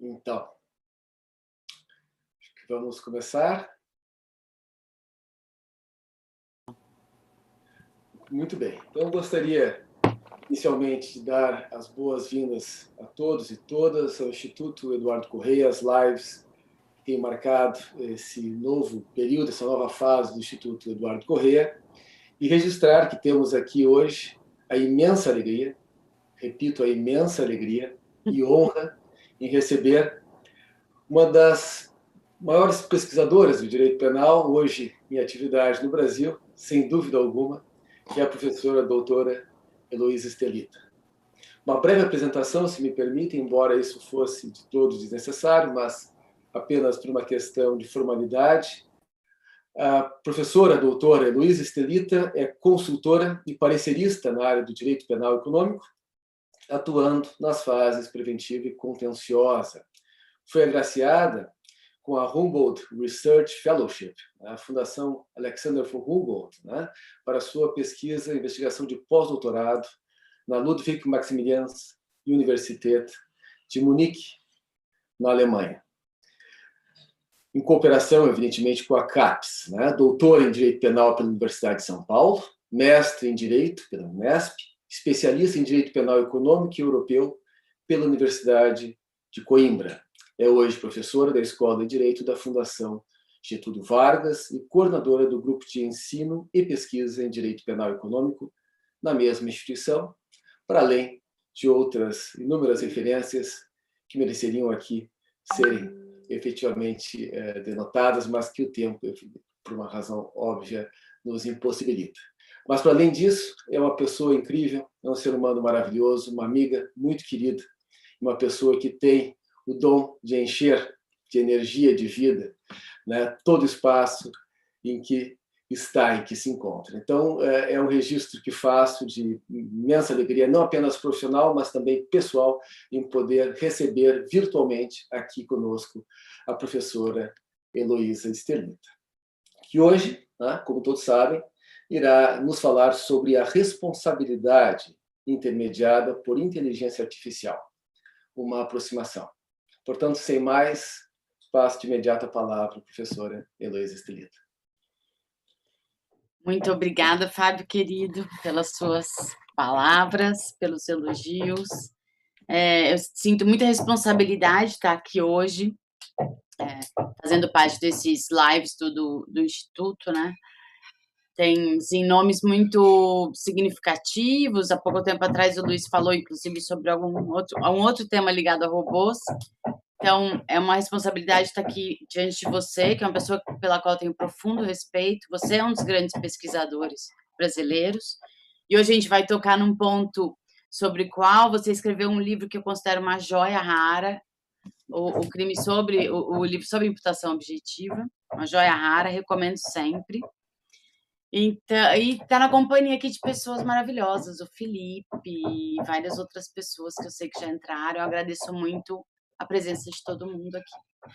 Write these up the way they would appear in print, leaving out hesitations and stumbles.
Então, acho que vamos começar. Muito bem. Então, eu gostaria, inicialmente, de dar as boas-vindas a todos e todas ao Instituto Eduardo Correia, as lives que têm marcado esse novo período, essa nova fase do Instituto Eduardo Correia, e registrar que temos aqui hoje a imensa alegria, repito, a imensa alegria e honra em receber uma das maiores pesquisadoras do direito penal, hoje em atividade no Brasil, sem dúvida alguma, que é a professora doutora Heloísa Estelita. Uma breve apresentação, se me permitem, embora isso fosse de todo desnecessário, mas apenas por uma questão de formalidade. A professora doutora Heloísa Estelita é consultora e parecerista na área do direito penal econômico, atuando nas fases preventiva e contenciosa. Foi agraciada com a Humboldt Research Fellowship, a Fundação Alexander von Humboldt, para sua pesquisa e investigação de pós-doutorado na Ludwig Maximilians Universität de Munique, na Alemanha. Em cooperação, evidentemente, com a CAPES, doutora em Direito Penal pela Universidade de São Paulo, mestre em Direito pela Unesp, especialista em Direito Penal Econômico e Europeu pela Universidade de Coimbra. É hoje professora da Escola de Direito da Fundação Getúlio Vargas e coordenadora do Grupo de Ensino e Pesquisa em Direito Penal Econômico na mesma instituição, para além de outras inúmeras referências que mereceriam aqui serem efetivamente denotadas, mas que o tempo, por uma razão óbvia, nos impossibilita. Mas, para além disso, é uma pessoa incrível, é um ser humano maravilhoso, uma amiga muito querida, uma pessoa que tem o dom de encher de energia, de vida, todo o espaço em que está, em que se encontra. Então, é um registro que faço de imensa alegria, não apenas profissional, mas também pessoal, em poder receber virtualmente aqui conosco a professora Heloísa Estelita, que hoje, como todos sabem, irá nos falar sobre a responsabilidade intermediada por inteligência artificial, uma aproximação. Portanto, sem mais, passo de imediato a palavra à professora Heloísa Estelita. Muito obrigada, Fábio, querido, pelas suas palavras, pelos elogios. Eu sinto muita responsabilidade de estar aqui hoje, fazendo parte desses lives do Instituto, Tem, assim, nomes muito significativos. Há pouco tempo atrás, o Luiz falou, inclusive, sobre um outro tema ligado a robôs. Então, é uma responsabilidade estar aqui diante de você, que é uma pessoa pela qual eu tenho profundo respeito. Você é um dos grandes pesquisadores brasileiros. E hoje a gente vai tocar num ponto sobre o qual você escreveu um livro que eu considero uma joia rara, o livro sobre imputação objetiva, uma joia rara, recomendo sempre. Então, e está na companhia aqui de pessoas maravilhosas, o Felipe e várias outras pessoas que eu sei que já entraram. Eu agradeço muito a presença de todo mundo aqui.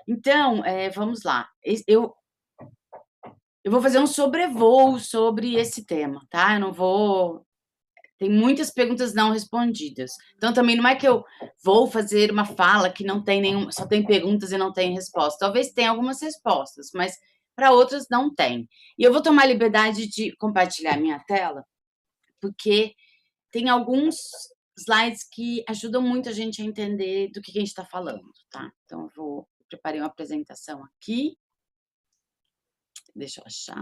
Então, vamos lá. Eu vou fazer um sobrevoo sobre esse tema, tá? Eu não vou... Tem muitas perguntas não respondidas. Então, também não é que eu vou fazer uma fala que não tem nenhuma, só tem perguntas e não tem resposta. Talvez tenha algumas respostas, mas para outras não tem. E eu vou tomar a liberdade de compartilhar minha tela, porque tem alguns slides que ajudam muito a gente a entender do que a gente está falando, tá? Então, eu preparei uma apresentação aqui. Deixa eu achar.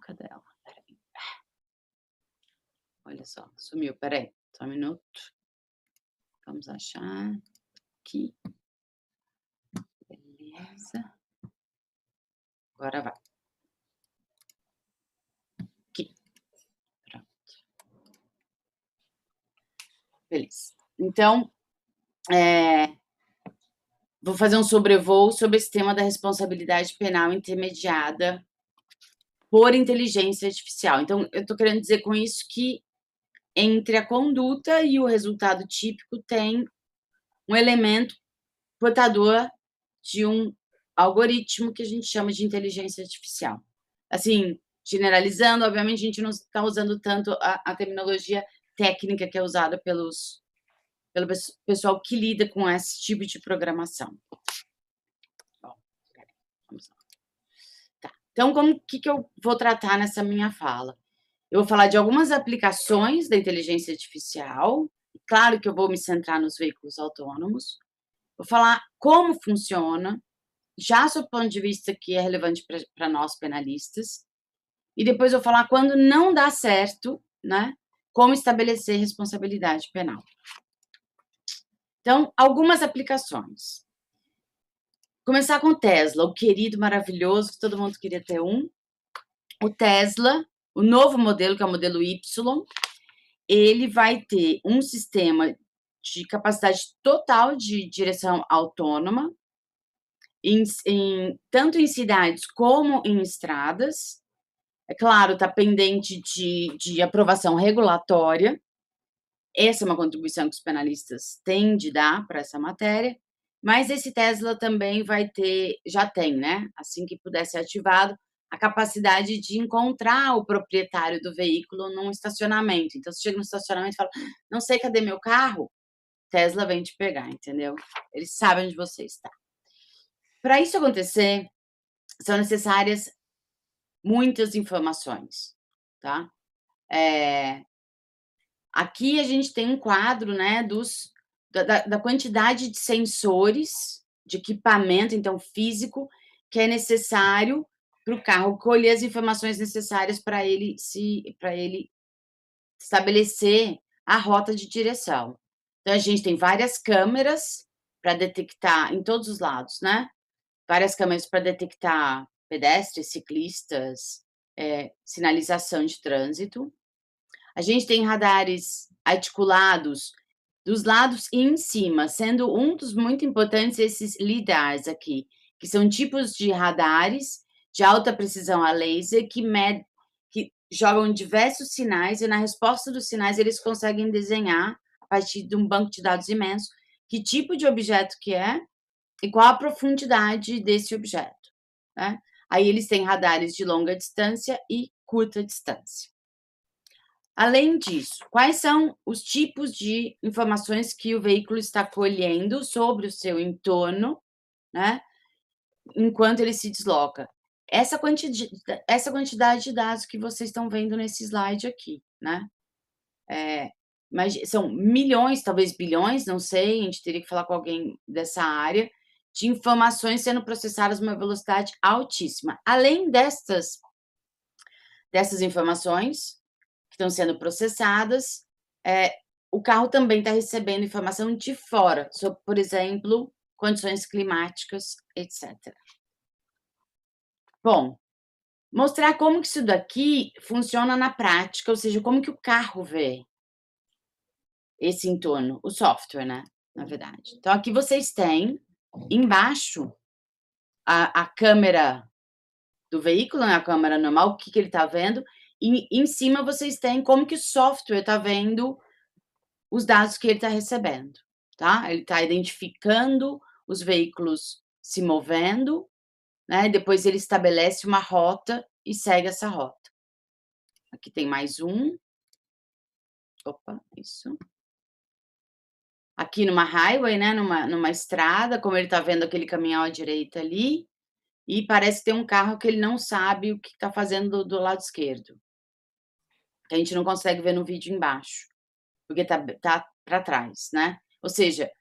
Cadê ela? Peraí. Olha só, sumiu. Peraí, só um minuto. Vamos achar aqui. Beleza. Agora vai. Aqui. Pronto. Beleza. Então, vou fazer um sobrevoo sobre esse tema da responsabilidade penal intermediada por inteligência artificial. Então, eu estou querendo dizer com isso que entre a conduta e o resultado típico tem um elemento portador de um algoritmo que a gente chama de inteligência artificial. Assim, generalizando, obviamente, a gente não está usando tanto a terminologia técnica que é usada pelo pessoal que lida com esse tipo de programação. Bom, vamos lá. Tá. Então, que eu vou tratar nessa minha fala? Eu vou falar de algumas aplicações da inteligência artificial, claro que eu vou me centrar nos veículos autônomos, vou falar como funciona, já sob o ponto de vista que é relevante para nós penalistas, e depois eu vou falar quando não dá certo, né, como estabelecer responsabilidade penal. Então, algumas aplicações. Começar com o Tesla, o querido, maravilhoso, que todo mundo queria ter um. O Tesla, o novo modelo, que é o modelo Y, ele vai ter um sistema de capacidade total de direção autônoma, tanto em cidades como em estradas. É claro, está pendente de aprovação regulatória. Essa é uma contribuição que os penalistas têm de dar para essa matéria, mas esse Tesla também vai ter, já tem, né? Assim que puder ser ativado, a capacidade de encontrar o proprietário do veículo num estacionamento. Então, você chega no estacionamento e fala, não sei cadê meu carro, Tesla vem te pegar, entendeu? Eles sabem onde você está. Para isso acontecer, são necessárias muitas informações, tá? Aqui a gente tem um quadro, né, da quantidade de sensores, de equipamento, então, físico, que é necessário para o carro colher as informações necessárias para ele estabelecer a rota de direção. Então, a gente tem várias câmeras para detectar, em todos os lados, né? Várias câmeras para detectar pedestres, ciclistas, sinalização de trânsito. A gente tem radares articulados dos lados e em cima, sendo um dos muito importantes esses LiDARs aqui, que são tipos de radares de alta precisão a laser que jogam diversos sinais e na resposta dos sinais eles conseguem desenhar, a partir de um banco de dados imenso, que tipo de objeto que é e qual a profundidade desse objeto, né? Aí eles têm radares de longa distância e curta distância. Além disso, quais são os tipos de informações que o veículo está colhendo sobre o seu entorno, né, enquanto ele se desloca? Essa quantidade de dados que vocês estão vendo nesse slide aqui, né? Mas são milhões, talvez bilhões, não sei, a gente teria que falar com alguém dessa área, de informações sendo processadas numa velocidade altíssima. Além dessas informações que estão sendo processadas, o carro também está recebendo informação de fora, sobre, por exemplo, condições climáticas, etc. Bom, mostrar como que isso daqui funciona na prática, ou seja, como que o carro vê esse entorno, o software, né, na verdade. Então, aqui vocês têm, embaixo, a câmera do veículo, né, a câmera normal, o que ele está vendo, e em cima vocês têm como que o software está vendo os dados que ele está recebendo, tá? Ele está identificando os veículos se movendo, né? Depois ele estabelece uma rota e segue essa rota. Aqui tem mais um. Opa, isso. Aqui numa highway, né? Numa estrada, como ele está vendo aquele caminhão à direita ali, e parece ter um carro que ele não sabe o que está fazendo do lado esquerdo. Que a gente não consegue ver no vídeo embaixo, porque tá para trás, né? Ou seja,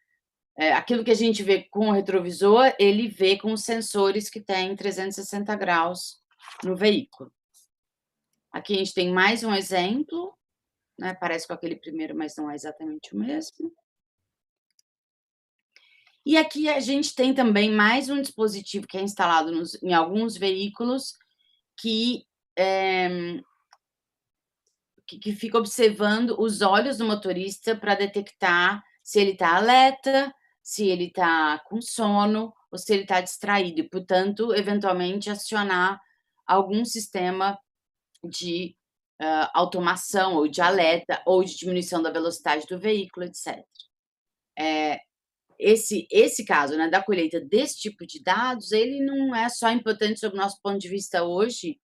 aquilo que a gente vê com o retrovisor, ele vê com os sensores que tem 360 graus no veículo. Aqui a gente tem mais um exemplo, né? Parece com aquele primeiro, mas não é exatamente o mesmo. E aqui a gente tem também mais um dispositivo que é instalado em alguns veículos que fica observando os olhos do motorista para detectar se ele está alerta, se ele está com sono ou se ele está distraído, e, portanto, eventualmente acionar algum sistema de automação ou de alerta ou de diminuição da velocidade do veículo, etc. Esse caso, né, da colheita desse tipo de dados, ele não é só importante sob o nosso ponto de vista hoje,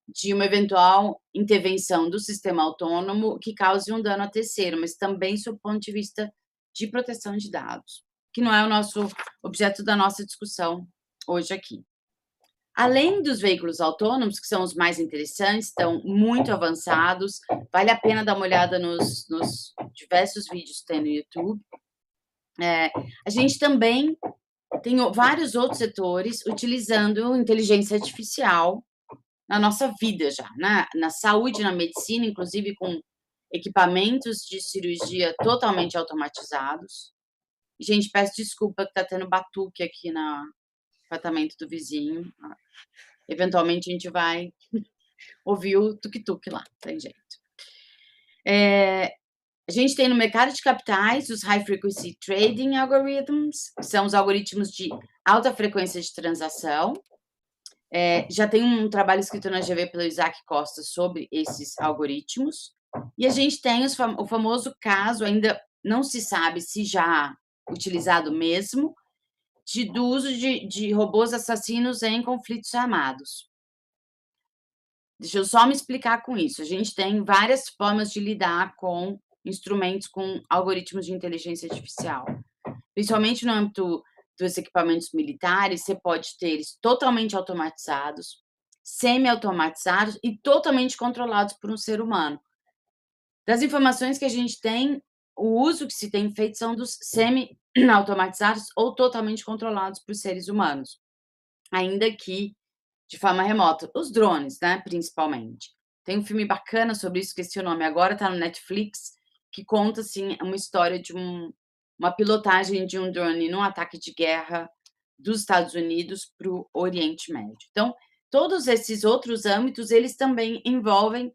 de uma eventual intervenção do sistema autônomo que cause um dano a terceiro, mas também sob o ponto de vista de proteção de dados, que não é o nosso objeto da nossa discussão hoje aqui. Além dos veículos autônomos, que são os mais interessantes, estão muito avançados, vale a pena dar uma olhada nos diversos vídeos que tem no YouTube. A gente também tem vários outros setores utilizando inteligência artificial na nossa vida já, na saúde, na medicina, inclusive com equipamentos de cirurgia totalmente automatizados. Gente, peço desculpa que está tendo batuque aqui no apartamento do vizinho. Eventualmente a gente vai ouvir o tuk-tuk lá, tem jeito. A gente tem no mercado de capitais os High Frequency Trading Algorithms, que são os algoritmos de alta frequência de transação. Já tem um trabalho escrito na GV pelo Isaac Costa sobre esses algoritmos. E a gente tem o famoso caso, ainda não se sabe se já utilizado mesmo, do uso de robôs assassinos em conflitos armados. Deixa eu só me explicar com isso. A gente tem várias formas de lidar com instrumentos com algoritmos de inteligência artificial. Principalmente no âmbito dos equipamentos militares, você pode ter eles totalmente automatizados, semi-automatizados e totalmente controlados por um ser humano. Das informações que a gente tem, o uso que se tem feito são dos semi-automatizados ou totalmente controlados por seres humanos, ainda que de forma remota. Os drones, né, principalmente. Tem um filme bacana sobre isso, esqueci o nome agora, está no Netflix, que conta, assim, uma história de uma pilotagem de um drone num ataque de guerra dos Estados Unidos para o Oriente Médio. Então, todos esses outros âmbitos, eles também envolvem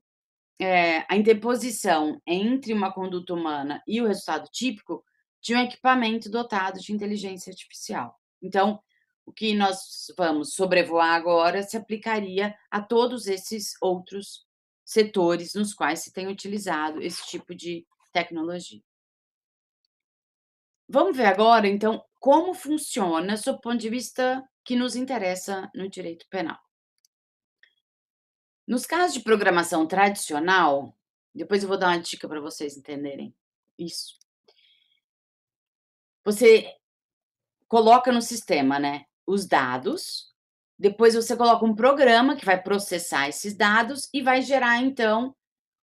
a interposição entre uma conduta humana e o resultado típico de um equipamento dotado de inteligência artificial. Então, o que nós vamos sobrevoar agora se aplicaria a todos esses outros setores nos quais se tem utilizado esse tipo de tecnologia. Vamos ver agora, então, como funciona, sob o ponto de vista que nos interessa no direito penal. Nos casos de programação tradicional, depois eu vou dar uma dica para vocês entenderem isso. Você coloca no sistema, né, os dados, depois você coloca um programa que vai processar esses dados e vai gerar, então,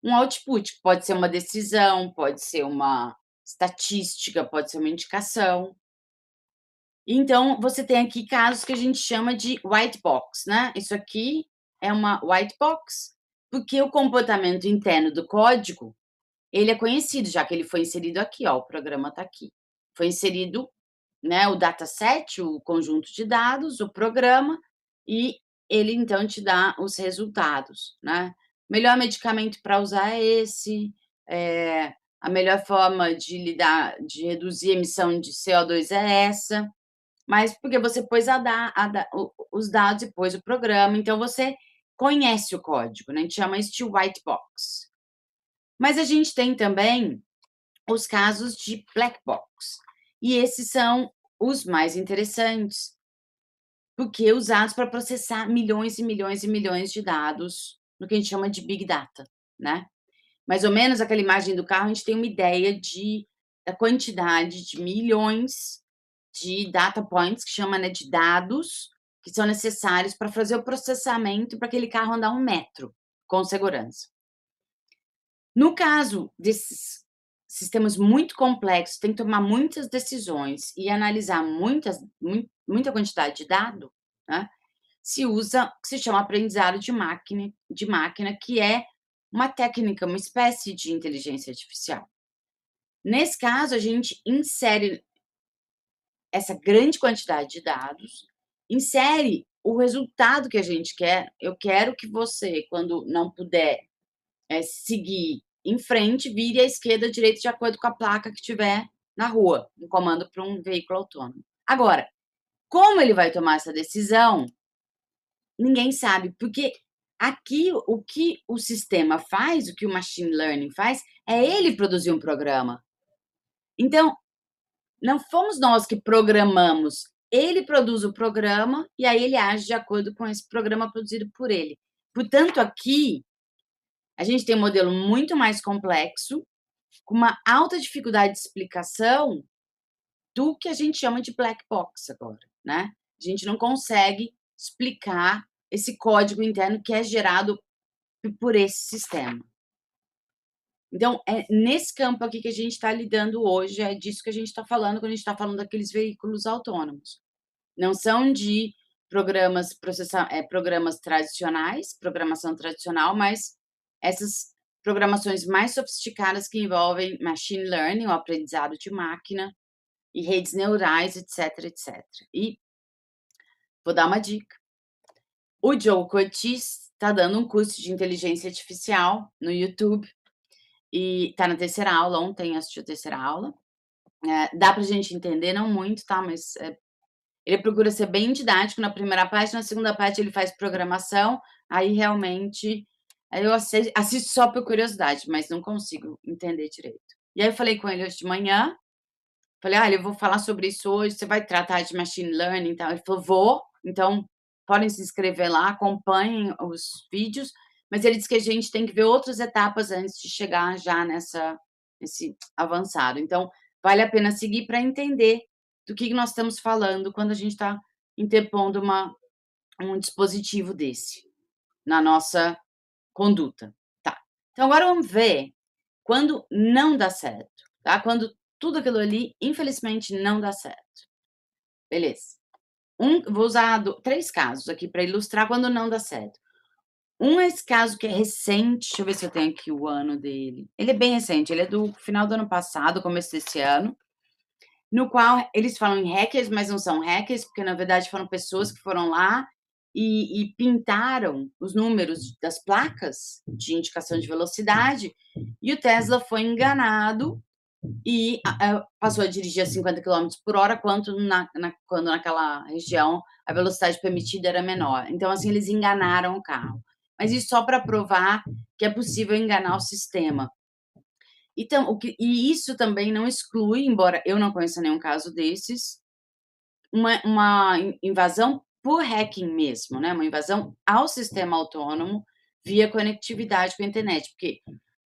um output. Pode ser uma decisão, pode ser uma estatística, pode ser uma indicação. Então, você tem aqui casos que a gente chama de white box, né? Isso aqui é uma white box, porque o comportamento interno do código, ele é conhecido, já que ele foi inserido aqui, ó, o programa está aqui. Foi inserido, né, o dataset, o conjunto de dados, o programa, e ele, então, te dá os resultados, né? Melhor medicamento para usar é esse, a melhor forma de de reduzir a emissão de CO2 é essa, mas porque você pôs os dados e pôs o programa, então você conhece o código, né? A gente chama isso de white box. Mas a gente tem também os casos de black box, e esses são os mais interessantes, porque usados para processar milhões e milhões e milhões de dados, no que a gente chama de big data, né? Mais ou menos aquela imagem do carro, a gente tem uma ideia da quantidade de milhões de data points, que chama, né, de dados, que são necessários para fazer o processamento para aquele carro andar 1 metro com segurança. No caso desses sistemas muito complexos, tem que tomar muitas decisões e analisar muita quantidade de dado, né, se usa o que se chama aprendizado de máquina, que é uma técnica, uma espécie de inteligência artificial. Nesse caso, a gente insere essa grande quantidade de dados, insere o resultado que a gente quer. Eu quero que você, quando não puder seguir em frente, vire à esquerda, à direita, de acordo com a placa que tiver na rua, um comando para um veículo autônomo. Agora, como ele vai tomar essa decisão, ninguém sabe, porque aqui o que o sistema faz, o que o machine learning faz, é ele produzir um programa. Então, não fomos nós que programamos, ele produz o programa e aí ele age de acordo com esse programa produzido por ele. Portanto, aqui, a gente tem um modelo muito mais complexo, com uma alta dificuldade de explicação do que a gente chama de black box agora, né? A gente não consegue explicar esse código interno que é gerado por esse sistema. Então, é nesse campo aqui que a gente está lidando hoje, é disso que a gente está falando quando a gente está falando daqueles veículos autônomos. Não são de programas tradicionais, programação tradicional, mas essas programações mais sofisticadas que envolvem machine learning, o aprendizado de máquina, e redes neurais, etc, etc. E vou dar uma dica. O Joe Curtis está dando um curso de inteligência artificial no YouTube e está na terceira aula, ontem assisti a terceira aula. Dá para a gente entender, não muito, tá? Mas ele procura ser bem didático na primeira parte, na segunda parte ele faz programação, aí realmente eu assisto só por curiosidade, mas não consigo entender direito. E aí eu falei com ele hoje de manhã, falei: "Olha, eu vou falar sobre isso hoje, você vai tratar de machine learning e tal?" Ele falou: "Vou, então podem se inscrever lá, acompanhem os vídeos", mas ele disse que a gente tem que ver outras etapas antes de chegar já nesse avançado. Então, vale a pena seguir para entender do que nós estamos falando quando a gente está interpondo um dispositivo desse na nossa conduta, tá. Então agora vamos ver quando não dá certo, tá, quando tudo aquilo ali, infelizmente, não dá certo. Beleza. Vou usar 3 casos aqui para ilustrar quando não dá certo. É esse caso que é recente, deixa eu ver se eu tenho aqui o ano dele. Ele é bem recente, ele é do final do ano passado, começo desse ano, no qual eles falam em hackers, mas não são hackers, porque na verdade foram pessoas que foram lá e pintaram os números das placas de indicação de velocidade, e o Tesla foi enganado e passou a dirigir a 50 quilômetros por hora, quando naquela região a velocidade permitida era menor. Então, assim, eles enganaram o carro. Mas isso só para provar que é possível enganar o sistema. Então, e isso também não exclui, embora eu não conheça nenhum caso desses, uma invasão por hacking mesmo, né? Uma invasão ao sistema autônomo via conectividade com a internet, porque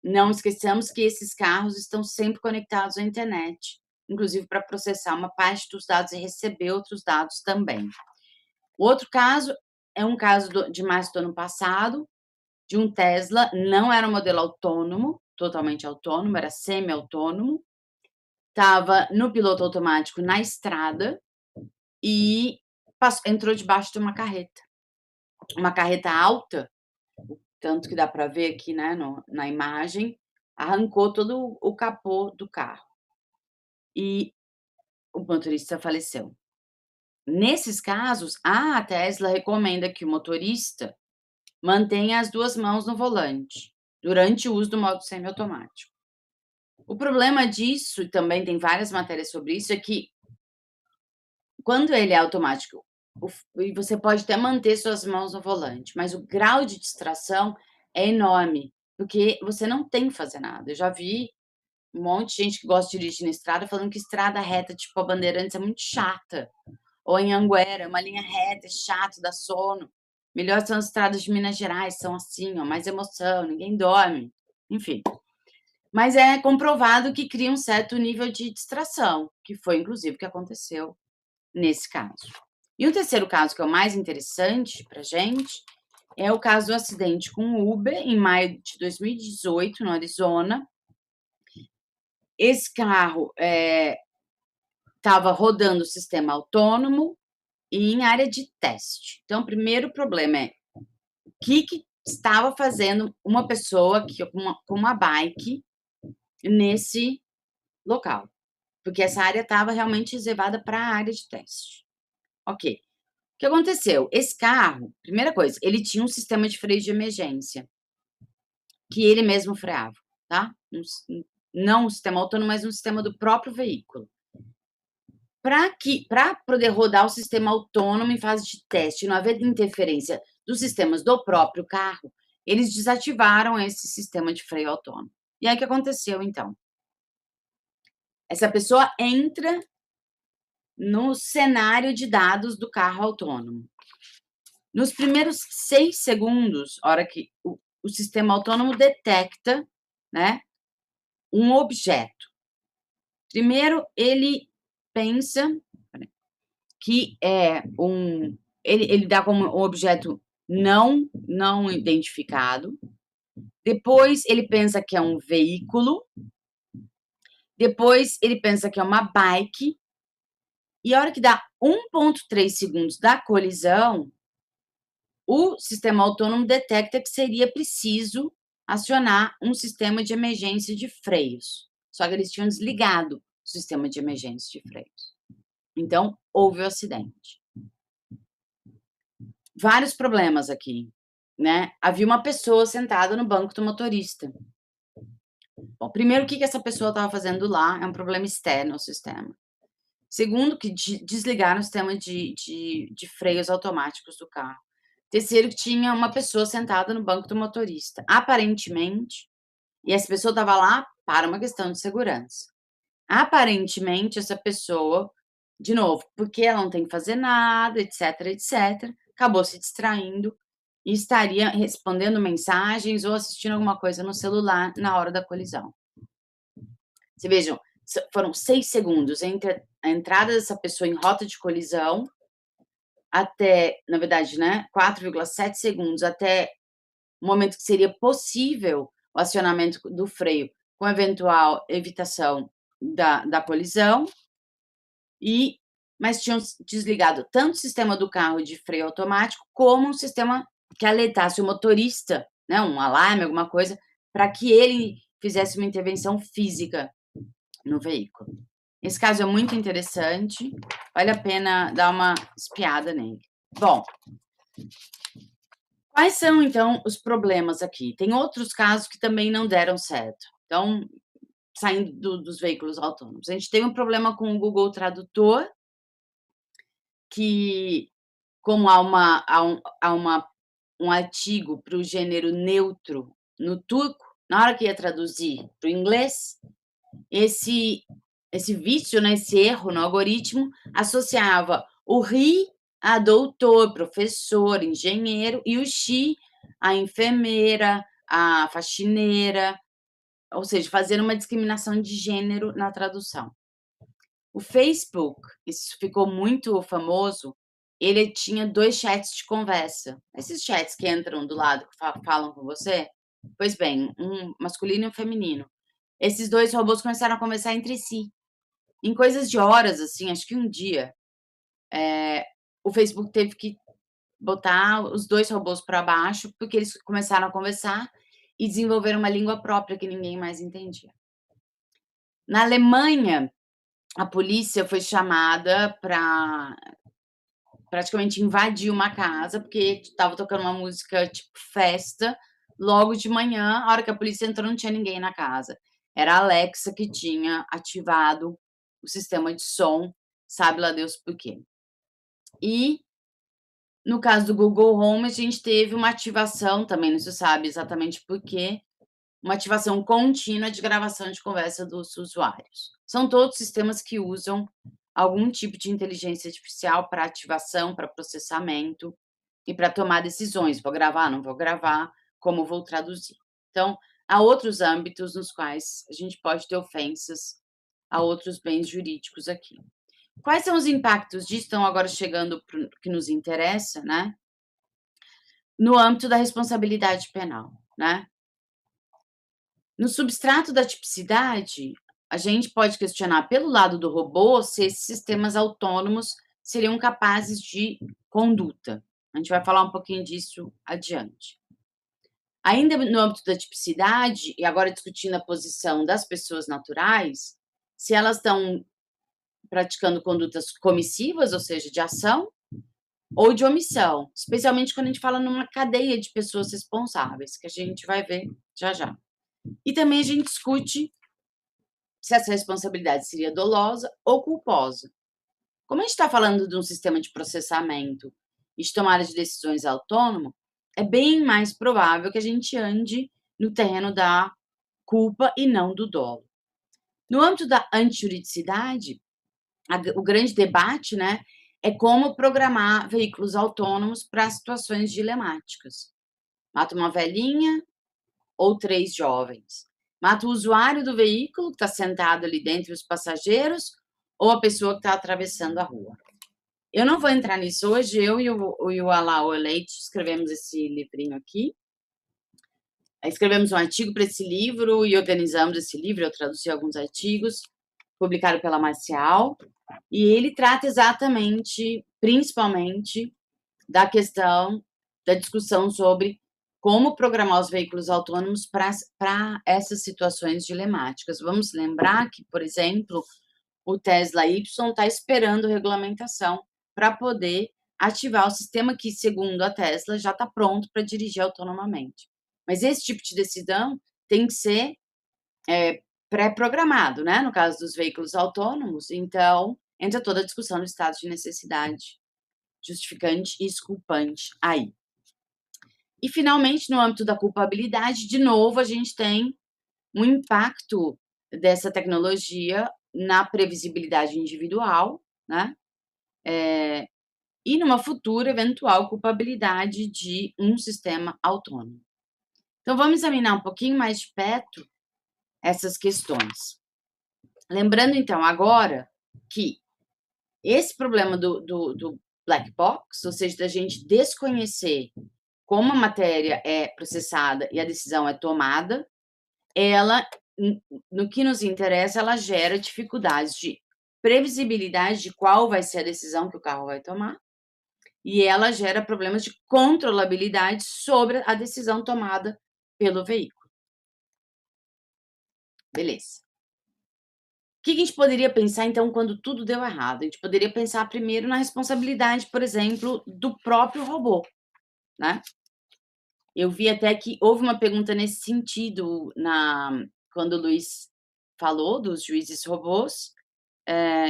não esqueçamos que esses carros estão sempre conectados à internet, inclusive para processar uma parte dos dados e receber outros dados também. O outro caso é um caso de março do ano passado, de um Tesla, não era um modelo autônomo, totalmente autônomo, era semi-autônomo, estava no piloto automático na estrada e entrou debaixo de uma carreta alta, tanto que dá para ver aqui, né, na imagem, arrancou todo o capô do carro e o motorista faleceu. Nesses casos, a Tesla recomenda que o motorista mantenha as 2 mãos no volante durante o uso do modo semiautomático. O problema disso, e também tem várias matérias sobre isso, é que quando ele é automático, e você pode até manter suas mãos no volante, mas o grau de distração é enorme, porque você não tem que fazer nada. Eu já vi um monte de gente que gosta de dirigir na estrada falando que estrada reta, tipo a Bandeirantes, é muito chata. Ou em Anguera, uma linha reta, é chato, dá sono. Melhor são as estradas de Minas Gerais, são assim, ó, mais emoção, ninguém dorme. Enfim. Mas é comprovado que cria um certo nível de distração, que foi inclusive o que aconteceu nesse caso. E o terceiro caso, que é o mais interessante para a gente, é o caso do acidente com o Uber, em maio de 2018, no Arizona. Esse carro estava rodando o sistema autônomo e em área de teste. Então, o primeiro problema é o que estava fazendo uma pessoa com uma bike nesse local, porque essa área estava realmente reservada para a área de teste. Ok. O que aconteceu? Esse carro, primeira coisa, ele tinha um sistema de freio de emergência, que ele mesmo freava, tá? Não um sistema autônomo, mas um sistema do próprio veículo. Para poder rodar o sistema autônomo em fase de teste, não haver interferência dos sistemas do próprio carro, eles desativaram esse sistema de freio autônomo. E aí, o que aconteceu, então? Essa pessoa entra no cenário de dados do carro autônomo. Nos primeiros 6 segundos, a hora que o sistema autônomo detecta, né, um objeto. Primeiro, ele pensa que ele dá como um objeto não identificado. Depois, ele pensa que é um veículo. Depois, ele pensa que é uma bike. E a hora que dá 1,3 segundos da colisão, o sistema autônomo detecta que seria preciso acionar um sistema de emergência de freios. Só que eles tinham desligado o sistema de emergência de freios. Então, houve o acidente. Vários problemas aqui, né? Havia uma pessoa sentada no banco do motorista. Bom, primeiro, o que essa pessoa estava fazendo lá é um problema externo ao sistema. Segundo, que desligaram o sistema de freios automáticos do carro. Terceiro, que tinha uma pessoa sentada no banco do motorista, aparentemente, e essa pessoa estava lá para uma questão de segurança. Aparentemente, essa pessoa, de novo, porque ela não tem que fazer nada, etc, etc, acabou se distraindo e estaria respondendo mensagens ou assistindo alguma coisa no celular na hora da colisão. Vocês vejam, foram 6 segundos entre a entrada dessa pessoa em rota de colisão até, na verdade, né, 4,7 segundos até o momento que seria possível o acionamento do freio com eventual evitação da colisão, mas tinham desligado tanto o sistema do carro de freio automático, como um sistema que alertasse o motorista, né, um alarme, alguma coisa, para que ele fizesse uma intervenção física no veículo. Esse caso é muito interessante, vale a pena dar uma espiada nele. Bom, quais são, então, os problemas aqui? Tem outros casos que também não deram certo. Então, saindo dos veículos autônomos. A gente teve um problema com o Google Tradutor, que, como há um artigo para o gênero neutro no turco, na hora que ia traduzir para o inglês, esse vício, né, esse erro no algoritmo, associava o ri a doutor, professor, engenheiro, e o xi a enfermeira, a faxineira, ou seja, fazendo uma discriminação de gênero na tradução. O Facebook, isso ficou muito famoso, ele tinha 2 chats de conversa. Esses chats que entram do lado, que falam com você, pois bem, um masculino e um feminino. Esses 2 robôs começaram a conversar entre si. Em coisas de horas, assim, acho que um dia, o Facebook teve que botar os 2 robôs para baixo, porque eles começaram a conversar e desenvolveram uma língua própria que ninguém mais entendia. Na Alemanha, a polícia foi chamada para praticamente invadir uma casa, porque estava tocando uma música tipo festa, logo de manhã, a hora que a polícia entrou, não tinha ninguém na casa. Era a Alexa que tinha ativado o sistema de som, sabe lá Deus por quê. E, no caso do Google Home, a gente teve uma ativação, também não se sabe exatamente por quê, uma ativação contínua de gravação de conversa dos usuários. São todos sistemas que usam algum tipo de inteligência artificial para ativação, para processamento e para tomar decisões. Vou gravar, não vou gravar, como vou traduzir. Então, há outros âmbitos nos quais a gente pode ter ofensas a outros bens jurídicos aqui. Quais são os impactos disso? Estão agora chegando para o que nos interessa, né? No âmbito da responsabilidade penal, né? No substrato da tipicidade, a gente pode questionar pelo lado do robô se esses sistemas autônomos seriam capazes de conduta. A gente vai falar um pouquinho disso adiante. Ainda no âmbito da tipicidade, e agora discutindo a posição das pessoas naturais, se elas estão praticando condutas comissivas, ou seja, de ação, ou de omissão, especialmente quando a gente fala numa cadeia de pessoas responsáveis, que a gente vai ver já já. E também a gente discute se essa responsabilidade seria dolosa ou culposa. Como a gente está falando de um sistema de processamento e de tomada de decisões autônomo, é bem mais provável que a gente ande no terreno da culpa e não do dolo. No âmbito da antijuridicidade, o grande debate, né, é como programar veículos autônomos para situações dilemáticas. Mata uma velhinha ou 3 jovens. Mata o usuário do veículo, que está sentado ali dentro, os passageiros, ou a pessoa que está atravessando a rua. Eu não vou entrar nisso hoje, eu e o Alau Leite escrevemos esse livrinho aqui. Escrevemos um artigo para esse livro e organizamos esse livro, eu traduzi alguns artigos, publicado pela Marcial, e ele trata exatamente, principalmente, da questão da discussão sobre como programar os veículos autônomos para essas situações dilemáticas. Vamos lembrar que, por exemplo, o Tesla Y está esperando regulamentação para poder ativar o sistema que, segundo a Tesla, já está pronto para dirigir autonomamente. Mas esse tipo de decisão tem que ser pré-programado, né? No caso dos veículos autônomos, então entra toda a discussão do estado de necessidade justificante e exculpante aí. E, finalmente, no âmbito da culpabilidade, de novo, a gente tem um impacto dessa tecnologia na previsibilidade individual, né? E numa futura eventual culpabilidade de um sistema autônomo. Então, vamos examinar um pouquinho mais de perto essas questões. Lembrando, então, agora que esse problema do black box, ou seja, da gente desconhecer como a matéria é processada e a decisão é tomada, ela, no que nos interessa, ela gera dificuldades de previsibilidade de qual vai ser a decisão que o carro vai tomar, e ela gera problemas de controlabilidade sobre a decisão tomada pelo veículo. Beleza. O que a gente poderia pensar, então, quando tudo deu errado? A gente poderia pensar primeiro na responsabilidade, por exemplo, do próprio robô, né? Eu vi até que houve uma pergunta nesse sentido quando o Luiz falou dos juízes robôs,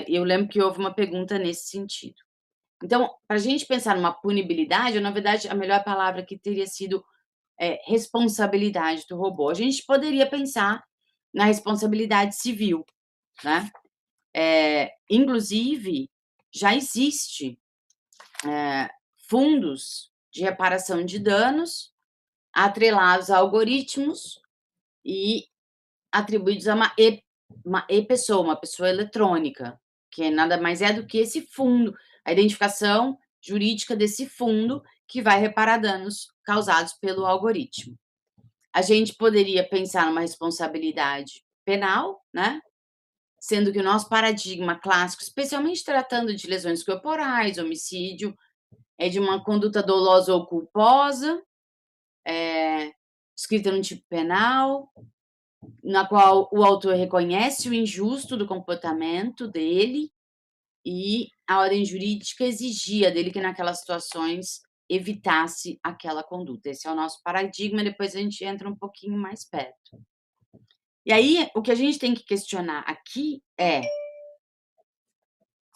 eu lembro que houve uma pergunta nesse sentido. Então, para a gente pensar numa punibilidade, na verdade, a melhor palavra aqui teria sido responsabilidade do robô. A gente poderia pensar na responsabilidade civil, né? Inclusive, já existe fundos de reparação de danos atrelados a algoritmos e atribuídos a uma e-pessoa, uma pessoa eletrônica, que nada mais é do que esse fundo, a identificação jurídica desse fundo que vai reparar danos causados pelo algoritmo. A gente poderia pensar numa responsabilidade penal, né? Sendo que o nosso paradigma clássico, especialmente tratando de lesões corporais, homicídio, é de uma conduta dolosa ou culposa, escrita no tipo penal, na qual o autor reconhece o injusto do comportamento dele e a ordem jurídica exigia dele que naquelas situações evitasse aquela conduta. Esse é o nosso paradigma, depois a gente entra um pouquinho mais perto. E aí, o que a gente tem que questionar aqui é,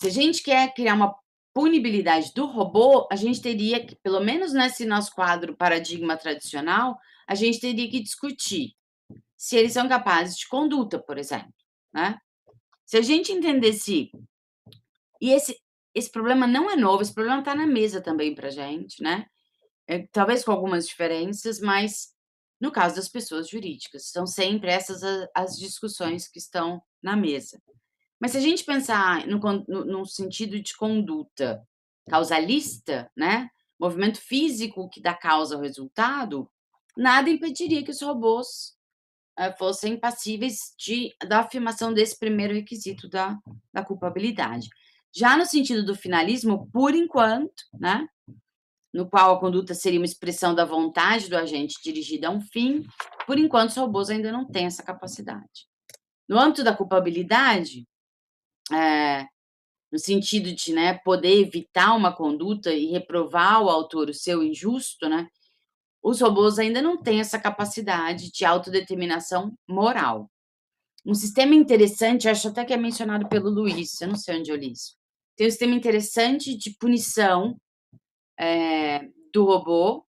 se a gente quer criar uma punibilidade do robô, a gente teria que, pelo menos nesse nosso quadro paradigma tradicional, a gente teria que discutir se eles são capazes de conduta, por exemplo, né? Se a gente entendesse... E esse problema não é novo, esse problema está na mesa também para a gente, né? Talvez com algumas diferenças, mas no caso das pessoas jurídicas, são sempre essas as discussões que estão na mesa. Mas se a gente pensar no sentido de conduta causalista, né? Movimento físico que dá causa ao resultado, nada impediria que os robôs fossem passíveis da afirmação desse primeiro requisito da culpabilidade. Já no sentido do finalismo, por enquanto, né, no qual a conduta seria uma expressão da vontade do agente dirigida a um fim, por enquanto os robôs ainda não têm essa capacidade. No âmbito da culpabilidade, no sentido de, né, poder evitar uma conduta e reprovar o autor o seu injusto, né, os robôs ainda não têm essa capacidade de autodeterminação moral. Um sistema interessante, acho até que é mencionado pelo Luiz, eu não sei onde eu li isso. Tem um sistema interessante de punição do robô,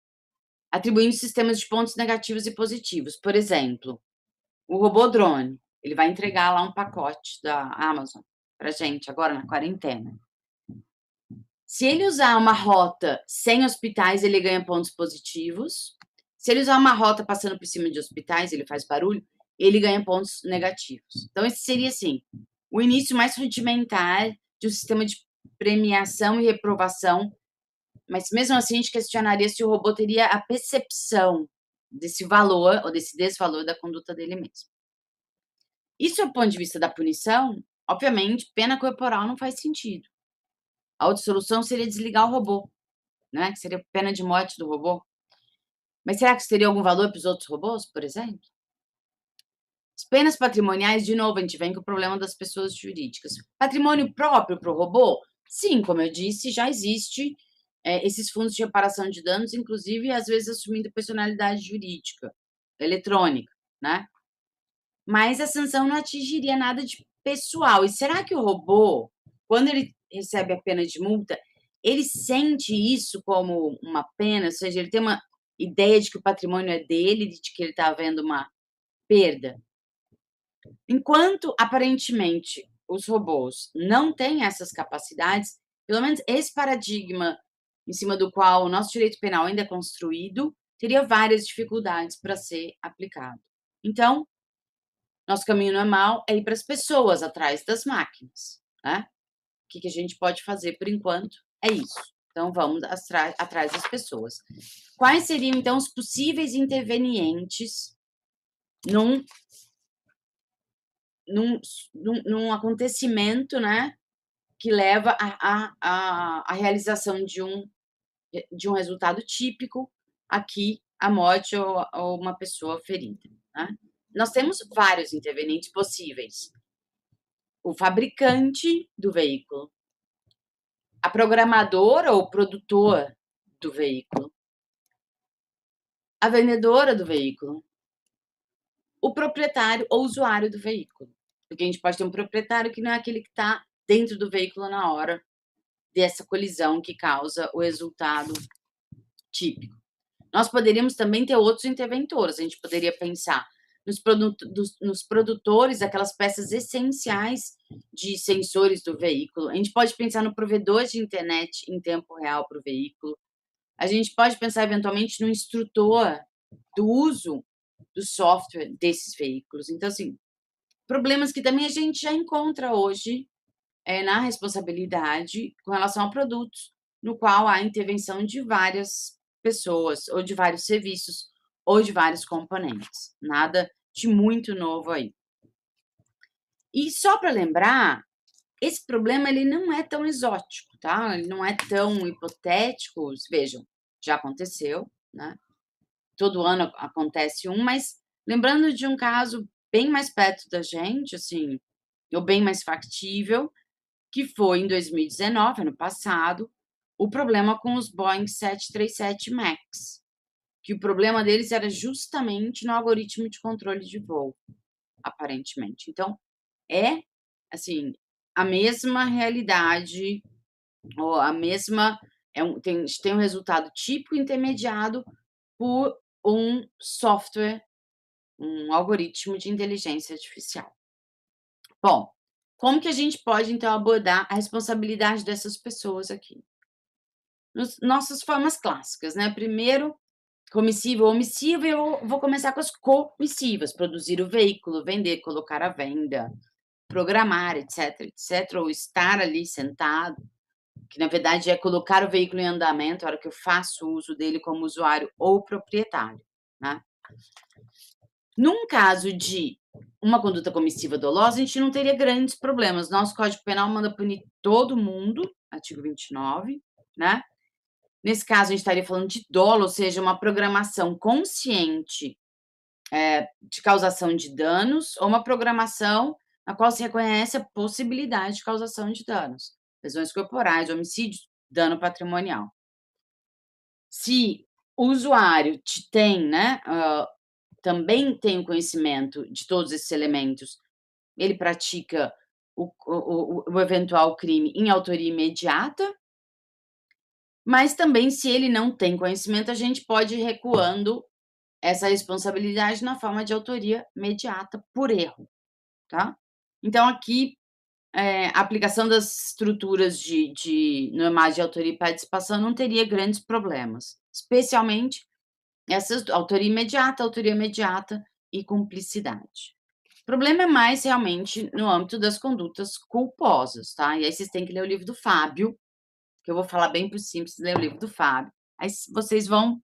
atribuindo sistemas de pontos negativos e positivos. Por exemplo, o robô drone, ele vai entregar lá um pacote da Amazon para gente, agora na quarentena. Se ele usar uma rota sem hospitais, ele ganha pontos positivos. Se ele usar uma rota passando por cima de hospitais, ele faz barulho, ele ganha pontos negativos. Então, esse seria, assim, o início mais rudimentar de um sistema de premiação e reprovação, mas mesmo assim a gente questionaria se o robô teria a percepção desse valor ou desse desvalor da conduta dele mesmo. Isso, do ponto de vista da punição, obviamente, pena corporal não faz sentido. A outra solução seria desligar o robô, né? Que seria pena de morte do robô. Mas será que isso teria algum valor para os outros robôs, por exemplo? As penas patrimoniais, de novo, a gente vem com o problema das pessoas jurídicas. Patrimônio próprio para o robô? Sim, como eu disse, já existe esses fundos de reparação de danos, inclusive, às vezes, assumindo personalidade jurídica, eletrônica, né? Mas a sanção não atingiria nada de pessoal. E será que o robô, quando ele recebe a pena de multa, ele sente isso como uma pena? Ou seja, ele tem uma ideia de que o patrimônio é dele, de que ele está havendo uma perda? Enquanto, aparentemente, os robôs não têm essas capacidades, pelo menos esse paradigma em cima do qual o nosso direito penal ainda é construído, teria várias dificuldades para ser aplicado. Então, nosso caminho normal é ir para as pessoas atrás das máquinas, né? O que a gente pode fazer por enquanto é isso. Então, vamos atrás das pessoas. Quais seriam, então, os possíveis intervenientes num acontecimento, né, que leva à realização de um resultado típico, aqui, a morte ou uma pessoa ferida, né? Nós temos vários intervenientes possíveis. O fabricante do veículo, a programadora ou produtor do veículo, a vendedora do veículo, o proprietário ou usuário do veículo. Porque a gente pode ter um proprietário que não é aquele que está dentro do veículo na hora dessa colisão que causa o resultado típico. Nós poderíamos também ter outros interventores. A gente poderia pensar nos produtores, aquelas peças essenciais de sensores do veículo. A gente pode pensar no provedor de internet em tempo real para o veículo. A gente pode pensar, eventualmente, no instrutor do uso do software desses veículos. Então, assim, problemas que também a gente já encontra hoje na responsabilidade com relação a produtos, no qual há intervenção de várias pessoas, ou de vários serviços, ou de vários componentes. Nada de muito novo aí. E só para lembrar, esse problema ele não é tão exótico, tá? Ele não é tão hipotético. Vejam, já aconteceu, né? Todo ano acontece um, mas lembrando de um caso bem mais perto da gente, assim, ou bem mais factível, que foi em 2019, ano passado, o problema com os Boeing 737 MAX, que o problema deles era justamente no algoritmo de controle de voo, aparentemente. Então, é, assim, a mesma realidade, ou a mesma, tem um resultado típico intermediado por um software, um algoritmo de inteligência artificial. Bom, como que a gente pode, então, abordar a responsabilidade dessas pessoas aqui? Nossas formas clássicas, né? Primeiro, comissiva ou omissiva, eu vou começar com as comissivas: produzir o veículo, vender, colocar à venda, programar, etc, etc, ou estar ali sentado, que na verdade é colocar o veículo em andamento, a hora que eu faço uso dele como usuário ou proprietário, né? Num caso de uma conduta comissiva dolosa, a gente não teria grandes problemas. Nosso Código Penal manda punir todo mundo, artigo 29, né? Nesse caso, a gente estaria falando de dolo, ou seja, uma programação consciente de causação de danos, ou uma programação na qual se reconhece a possibilidade de causação de danos, lesões corporais, homicídio, dano patrimonial. Se o usuário tem, né, também tem o conhecimento de todos esses elementos, ele pratica o eventual crime em autoria imediata, mas também, se ele não tem conhecimento, a gente pode ir recuando essa responsabilidade na forma de autoria imediata por erro, tá? Então, aqui, a aplicação das estruturas normais de autoria e participação não teria grandes problemas, especialmente essas autoria imediata e cumplicidade. O problema é mais realmente no âmbito das condutas culposas, tá? E aí vocês têm que ler o livro do Fábio, que eu vou falar bem por cima, vocês ler o livro do Fábio. Aí vocês vão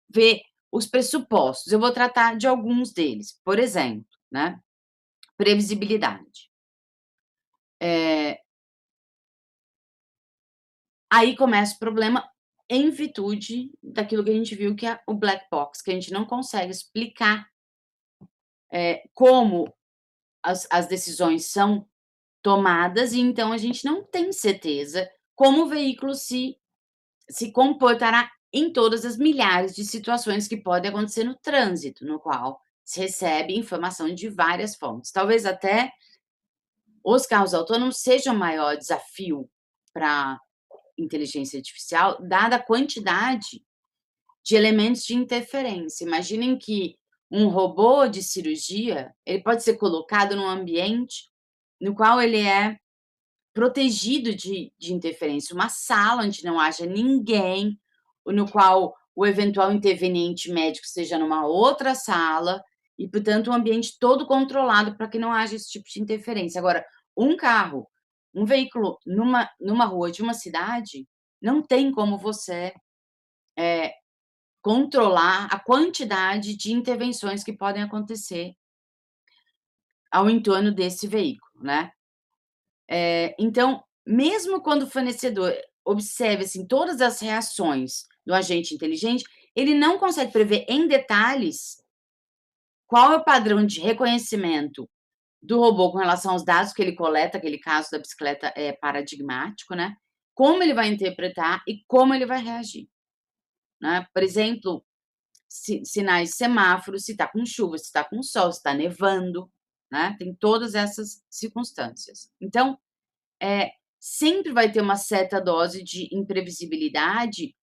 ver os pressupostos. Eu vou tratar de alguns deles. Por exemplo, né? Previsibilidade. Aí começa o problema em virtude daquilo que a gente viu que é o black box, que a gente não consegue explicar como as decisões são tomadas, e então a gente não tem certeza como o veículo se comportará em todas as milhares de situações que podem acontecer no trânsito, no qual se recebe informação de várias fontes. Talvez até os carros autônomos sejam o maior desafio para inteligência artificial, dada a quantidade de elementos de interferência. Imaginem que um robô de cirurgia, ele pode ser colocado num ambiente no qual ele é protegido de interferência, uma sala onde não haja ninguém, no qual o eventual interveniente médico esteja numa outra sala, e, portanto, um ambiente todo controlado para que não haja esse tipo de interferência. Agora, um carro, um veículo numa rua de uma cidade, não tem como você controlar a quantidade de intervenções que podem acontecer ao entorno desse veículo, né? Então, mesmo quando o fornecedor observe, assim, todas as reações do agente inteligente, ele não consegue prever em detalhes qual é o padrão de reconhecimento do robô com relação aos dados que ele coleta, aquele caso da bicicleta é paradigmático, né? Como ele vai interpretar e como ele vai reagir, né? Por exemplo, sinais de semáforo, se está com chuva, se está com sol, se está nevando, né? Tem todas essas circunstâncias. Então, sempre vai ter uma certa dose de imprevisibilidade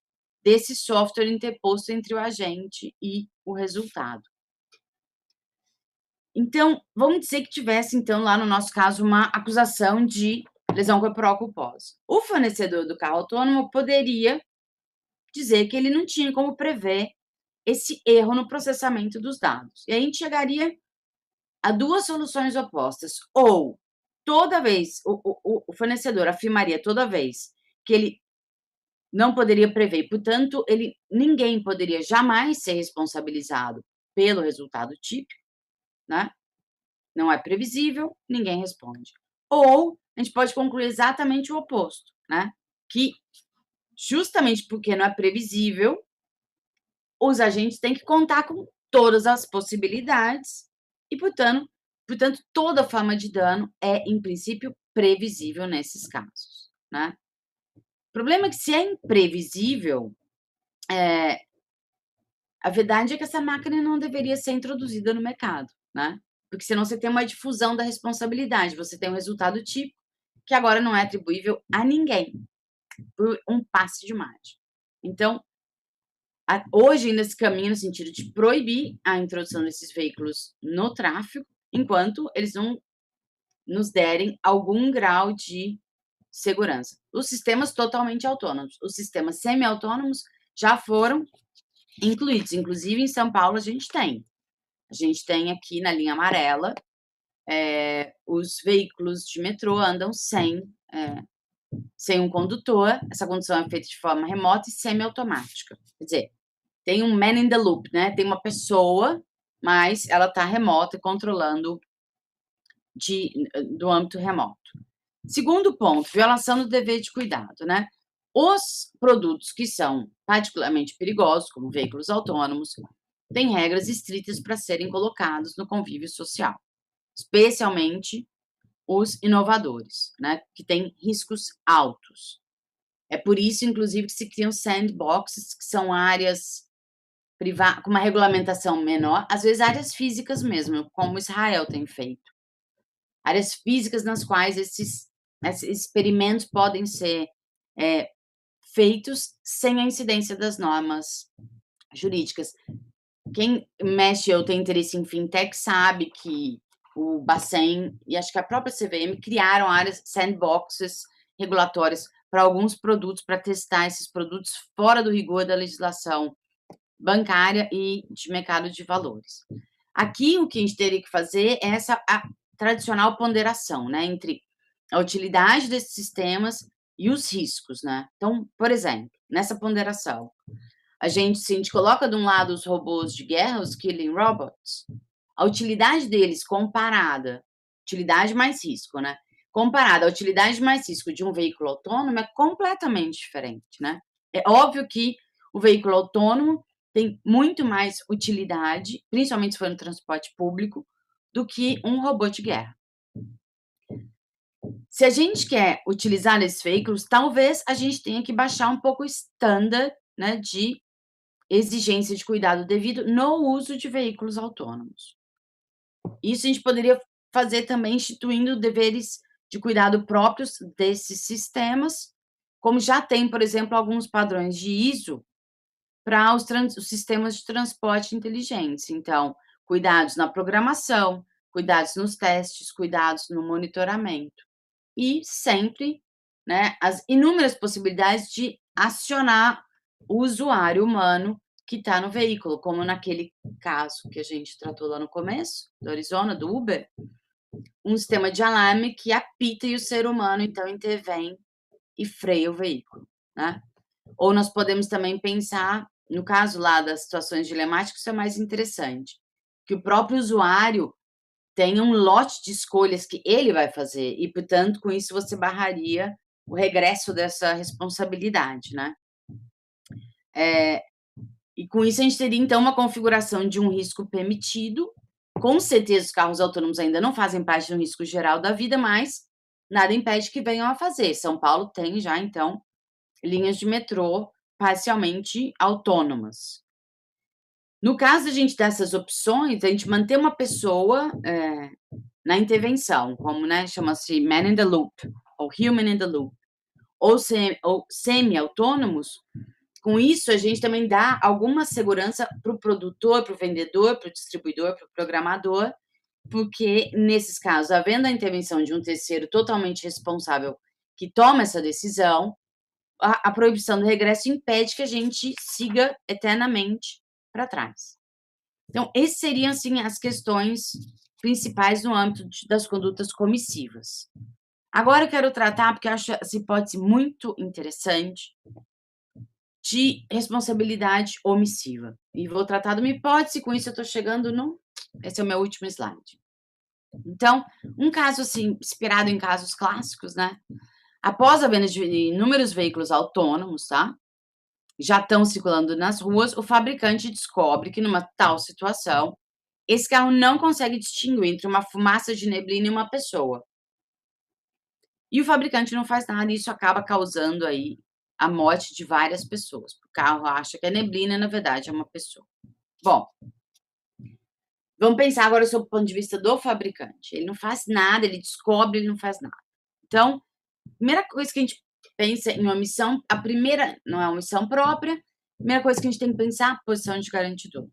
desse software interposto entre o agente e o resultado. Então, vamos dizer que tivesse, então, lá no nosso caso, uma acusação de lesão corporal culposa. O fornecedor do carro autônomo poderia dizer que ele não tinha como prever esse erro no processamento dos dados. E aí a gente chegaria a duas soluções opostas. Ou toda vez, o fornecedor afirmaria toda vez que ele não poderia prever, portanto, ninguém poderia jamais ser responsabilizado pelo resultado típico, né? Não é previsível, ninguém responde. Ou a gente pode concluir exatamente o oposto, né? Que justamente porque não é previsível, os agentes têm que contar com todas as possibilidades e, portanto, toda forma de dano é, em princípio, previsível nesses casos, né? O problema é que, se é imprevisível, a verdade é que essa máquina não deveria ser introduzida no mercado, né? Porque senão você tem uma difusão da responsabilidade, você tem um resultado típico que agora não é atribuível a ninguém, por um passe de mágica. Então, hoje ainda se caminha no sentido de proibir a introdução desses veículos no tráfego, enquanto eles não nos derem algum grau de segurança. Os sistemas totalmente autônomos, os sistemas semi-autônomos já foram incluídos, inclusive em São Paulo a gente tem aqui na linha amarela, os veículos de metrô andam sem um condutor, essa condução é feita de forma remota e semi-automática. Quer dizer, tem um man in the loop, né? Tem uma pessoa, mas ela está remota e controlando do âmbito remoto. Segundo ponto, violação do dever de cuidado, né? Os produtos que são particularmente perigosos, como veículos autônomos, têm regras estritas para serem colocados no convívio social, especialmente os inovadores, né? Que têm riscos altos. É por isso, inclusive, que se criam sandboxes, que são áreas com uma regulamentação menor, às vezes áreas físicas mesmo, como Israel tem feito. Áreas físicas nas quais esses experimentos podem ser feitos sem a incidência das normas jurídicas. Quem mexe ou tem interesse em fintech sabe que o Bacen e acho que a própria CVM criaram áreas sandboxes regulatórias para alguns produtos, para testar esses produtos fora do rigor da legislação bancária e de mercado de valores. Aqui, o que a gente teria que fazer é a tradicional ponderação, né, entre a utilidade desses sistemas e os riscos, né. Então, por exemplo, nessa ponderação, se a gente coloca de um lado os robôs de guerra, os killing robots, a utilidade deles comparada, utilidade mais risco, né, comparada à utilidade mais risco de um veículo autônomo é completamente diferente, né. É óbvio que o veículo autônomo tem muito mais utilidade, principalmente se for no transporte público, do que um robô de guerra. Se a gente quer utilizar esses veículos, talvez a gente tenha que baixar um pouco o standard, né, de exigência de cuidado devido no uso de veículos autônomos. Isso a gente poderia fazer também instituindo deveres de cuidado próprios desses sistemas, como já tem, por exemplo, alguns padrões de ISO para os sistemas de transporte inteligentes. Então, cuidados na programação, cuidados nos testes, cuidados no monitoramento. E sempre, né, as inúmeras possibilidades de acionar o usuário humano que está no veículo, como naquele caso que a gente tratou lá no começo, do Arizona, do Uber, um sistema de alarme que apita e o ser humano, então, intervém e freia o veículo, né. Ou nós podemos também pensar, no caso lá das situações dilemáticas, isso é mais interessante, que o próprio usuário tenha um lote de escolhas que ele vai fazer e, portanto, com isso você barraria o regresso dessa responsabilidade, né. E com isso a gente teria, então, uma configuração de um risco permitido. Com certeza os carros autônomos ainda não fazem parte do risco geral da vida, mas nada impede que venham a fazer. São Paulo tem já, então, linhas de metrô parcialmente autônomas. No caso a gente dessas opções, a gente manter uma pessoa, na intervenção, como, né, chama-se man in the loop, ou human in the loop, ou semi-autônomos. Com isso, a gente também dá alguma segurança para o produtor, para o vendedor, para o distribuidor, para o programador, porque, nesses casos, havendo a intervenção de um terceiro totalmente responsável que toma essa decisão, a proibição do regresso impede que a gente siga eternamente para trás. Então, essas seriam, assim, as questões principais no âmbito das condutas comissivas. Agora eu quero tratar, porque eu acho essa hipótese muito interessante, de responsabilidade omissiva. E vou tratar de uma hipótese, com isso eu estou chegando no... Esse é o meu último slide. Então, um caso, assim, inspirado em casos clássicos, né? Após a venda de inúmeros veículos autônomos, tá? Já estão circulando nas ruas, o fabricante descobre que, numa tal situação, esse carro não consegue distinguir entre uma fumaça de neblina e uma pessoa. E o fabricante não faz nada, e isso acaba causando aí a morte de várias pessoas. O carro acha que é neblina, na verdade é uma pessoa. Bom, vamos pensar agora sob o ponto de vista do fabricante. Ele não faz nada, ele descobre, ele não faz nada. Então, a primeira coisa que a gente pensa em omissão, a primeira não é omissão própria, a primeira coisa que a gente tem que pensar, posição de garantidor.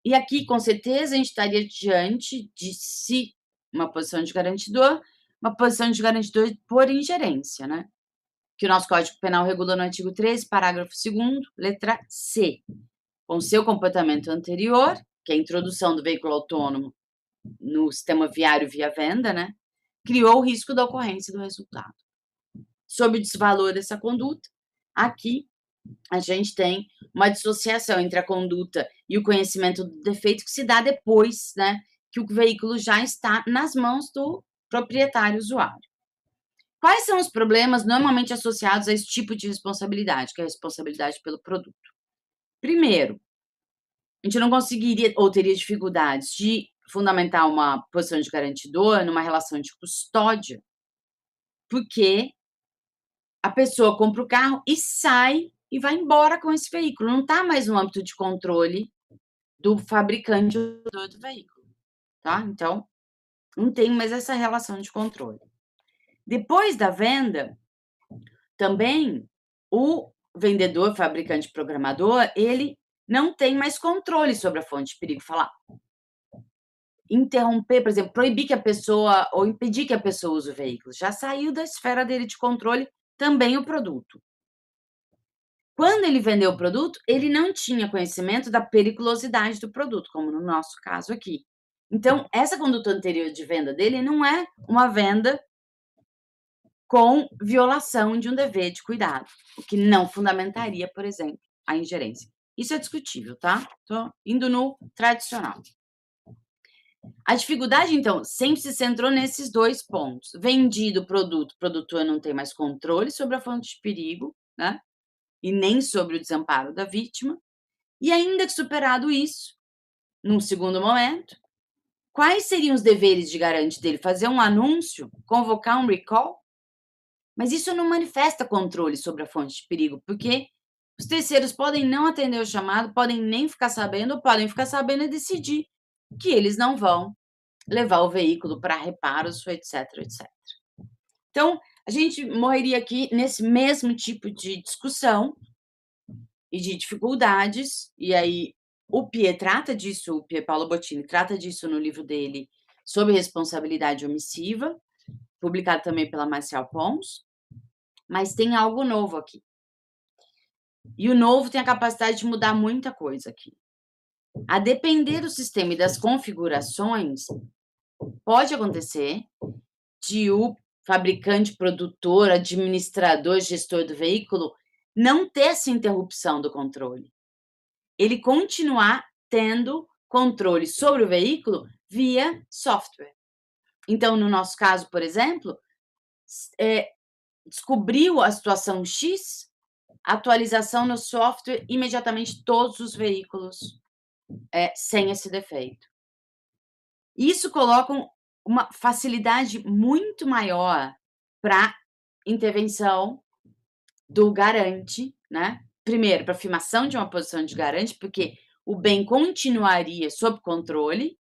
E aqui, com certeza, a gente estaria diante de se uma posição de garantidor por ingerência, né? Que o nosso Código Penal regula no artigo 13, parágrafo 2º, letra C. Com seu comportamento anterior, que é a introdução do veículo autônomo no sistema viário via venda, né? Criou o risco da ocorrência do resultado. Sob o desvalor dessa conduta, aqui a gente tem uma dissociação entre a conduta e o conhecimento do defeito que se dá depois, né, que o veículo já está nas mãos do proprietário usuário. Quais são os problemas normalmente associados a esse tipo de responsabilidade, que é a responsabilidade pelo produto? Primeiro, a gente não conseguiria ou teria dificuldades de fundamentar uma posição de garantidor numa relação de custódia, porque a pessoa compra o carro e sai e vai embora com esse veículo, não está mais no âmbito de controle do fabricante do veículo, tá? Então, não tem mais essa relação de controle. Depois da venda, também o vendedor, fabricante, programador, ele não tem mais controle sobre a fonte de perigo. Falar, interromper, por exemplo, proibir que a pessoa ou impedir que a pessoa use o veículo. Já saiu da esfera dele de controle também o produto. quando ele vendeu o produto, ele não tinha conhecimento da periculosidade do produto, como no nosso caso aqui. Então, essa conduta anterior de venda dele não é uma venda com violação de um dever de cuidado, o que não fundamentaria, por exemplo, a ingerência. Isso é discutível, tá? Tô indo no tradicional. A dificuldade, então, sempre se centrou nesses 2 pontos. Vendido o produtor não tem mais controle sobre a fonte de perigo, né? E nem sobre o desamparo da vítima. E ainda que superado isso, num segundo momento, quais seriam os deveres de garante dele? Fazer um anúncio? Convocar um recall? Mas isso não manifesta controle sobre a fonte de perigo, porque os terceiros podem não atender o chamado, podem nem ficar sabendo, ou podem ficar sabendo e decidir que eles não vão levar o veículo para reparos, etc, etc. Então, a gente morreria aqui nesse mesmo tipo de discussão e de dificuldades, e aí o Piet trata disso, o Pier Paolo Bottini trata disso no livro dele sobre responsabilidade omissiva, publicado também pela Marcial Pons, mas tem algo novo aqui. E o novo tem a capacidade de mudar muita coisa aqui. A depender do sistema e das configurações, pode acontecer de o fabricante, produtor, administrador, gestor do veículo não ter essa interrupção do controle. Ele continuar tendo controle sobre o veículo via software. Então, no nosso caso, por exemplo, descobriu a situação X, atualização no software, imediatamente todos os veículos sem esse defeito. Isso coloca uma facilidade muito maior para intervenção do garante, né? Primeiro, para afirmação de uma posição de garante, porque o bem continuaria sob controle,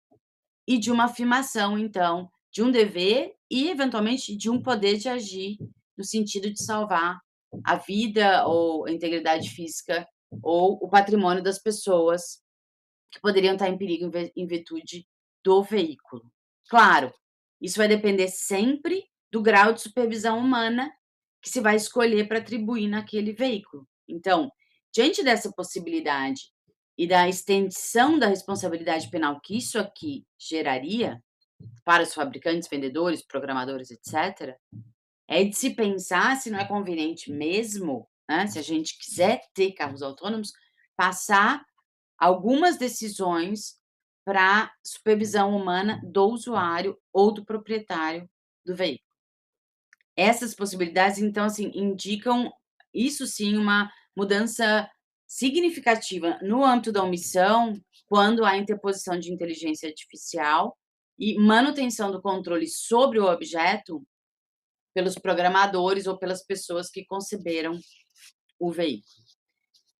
e de uma afirmação, então, de um dever e, eventualmente, de um poder de agir no sentido de salvar a vida ou a integridade física ou o patrimônio das pessoas que poderiam estar em perigo em virtude do veículo. Claro, isso vai depender sempre do grau de supervisão humana que se vai escolher para atribuir naquele veículo. Então, diante dessa possibilidade e da extensão da responsabilidade penal que isso aqui geraria para os fabricantes, vendedores, programadores, etc., é de se pensar se não é conveniente mesmo, né, se a gente quiser ter carros autônomos, passar algumas decisões para supervisão humana do usuário ou do proprietário do veículo. Essas possibilidades, então, assim, indicam, isso sim, uma mudança significativa no âmbito da omissão, quando há interposição de inteligência artificial e manutenção do controle sobre o objeto pelos programadores ou pelas pessoas que conceberam o veículo.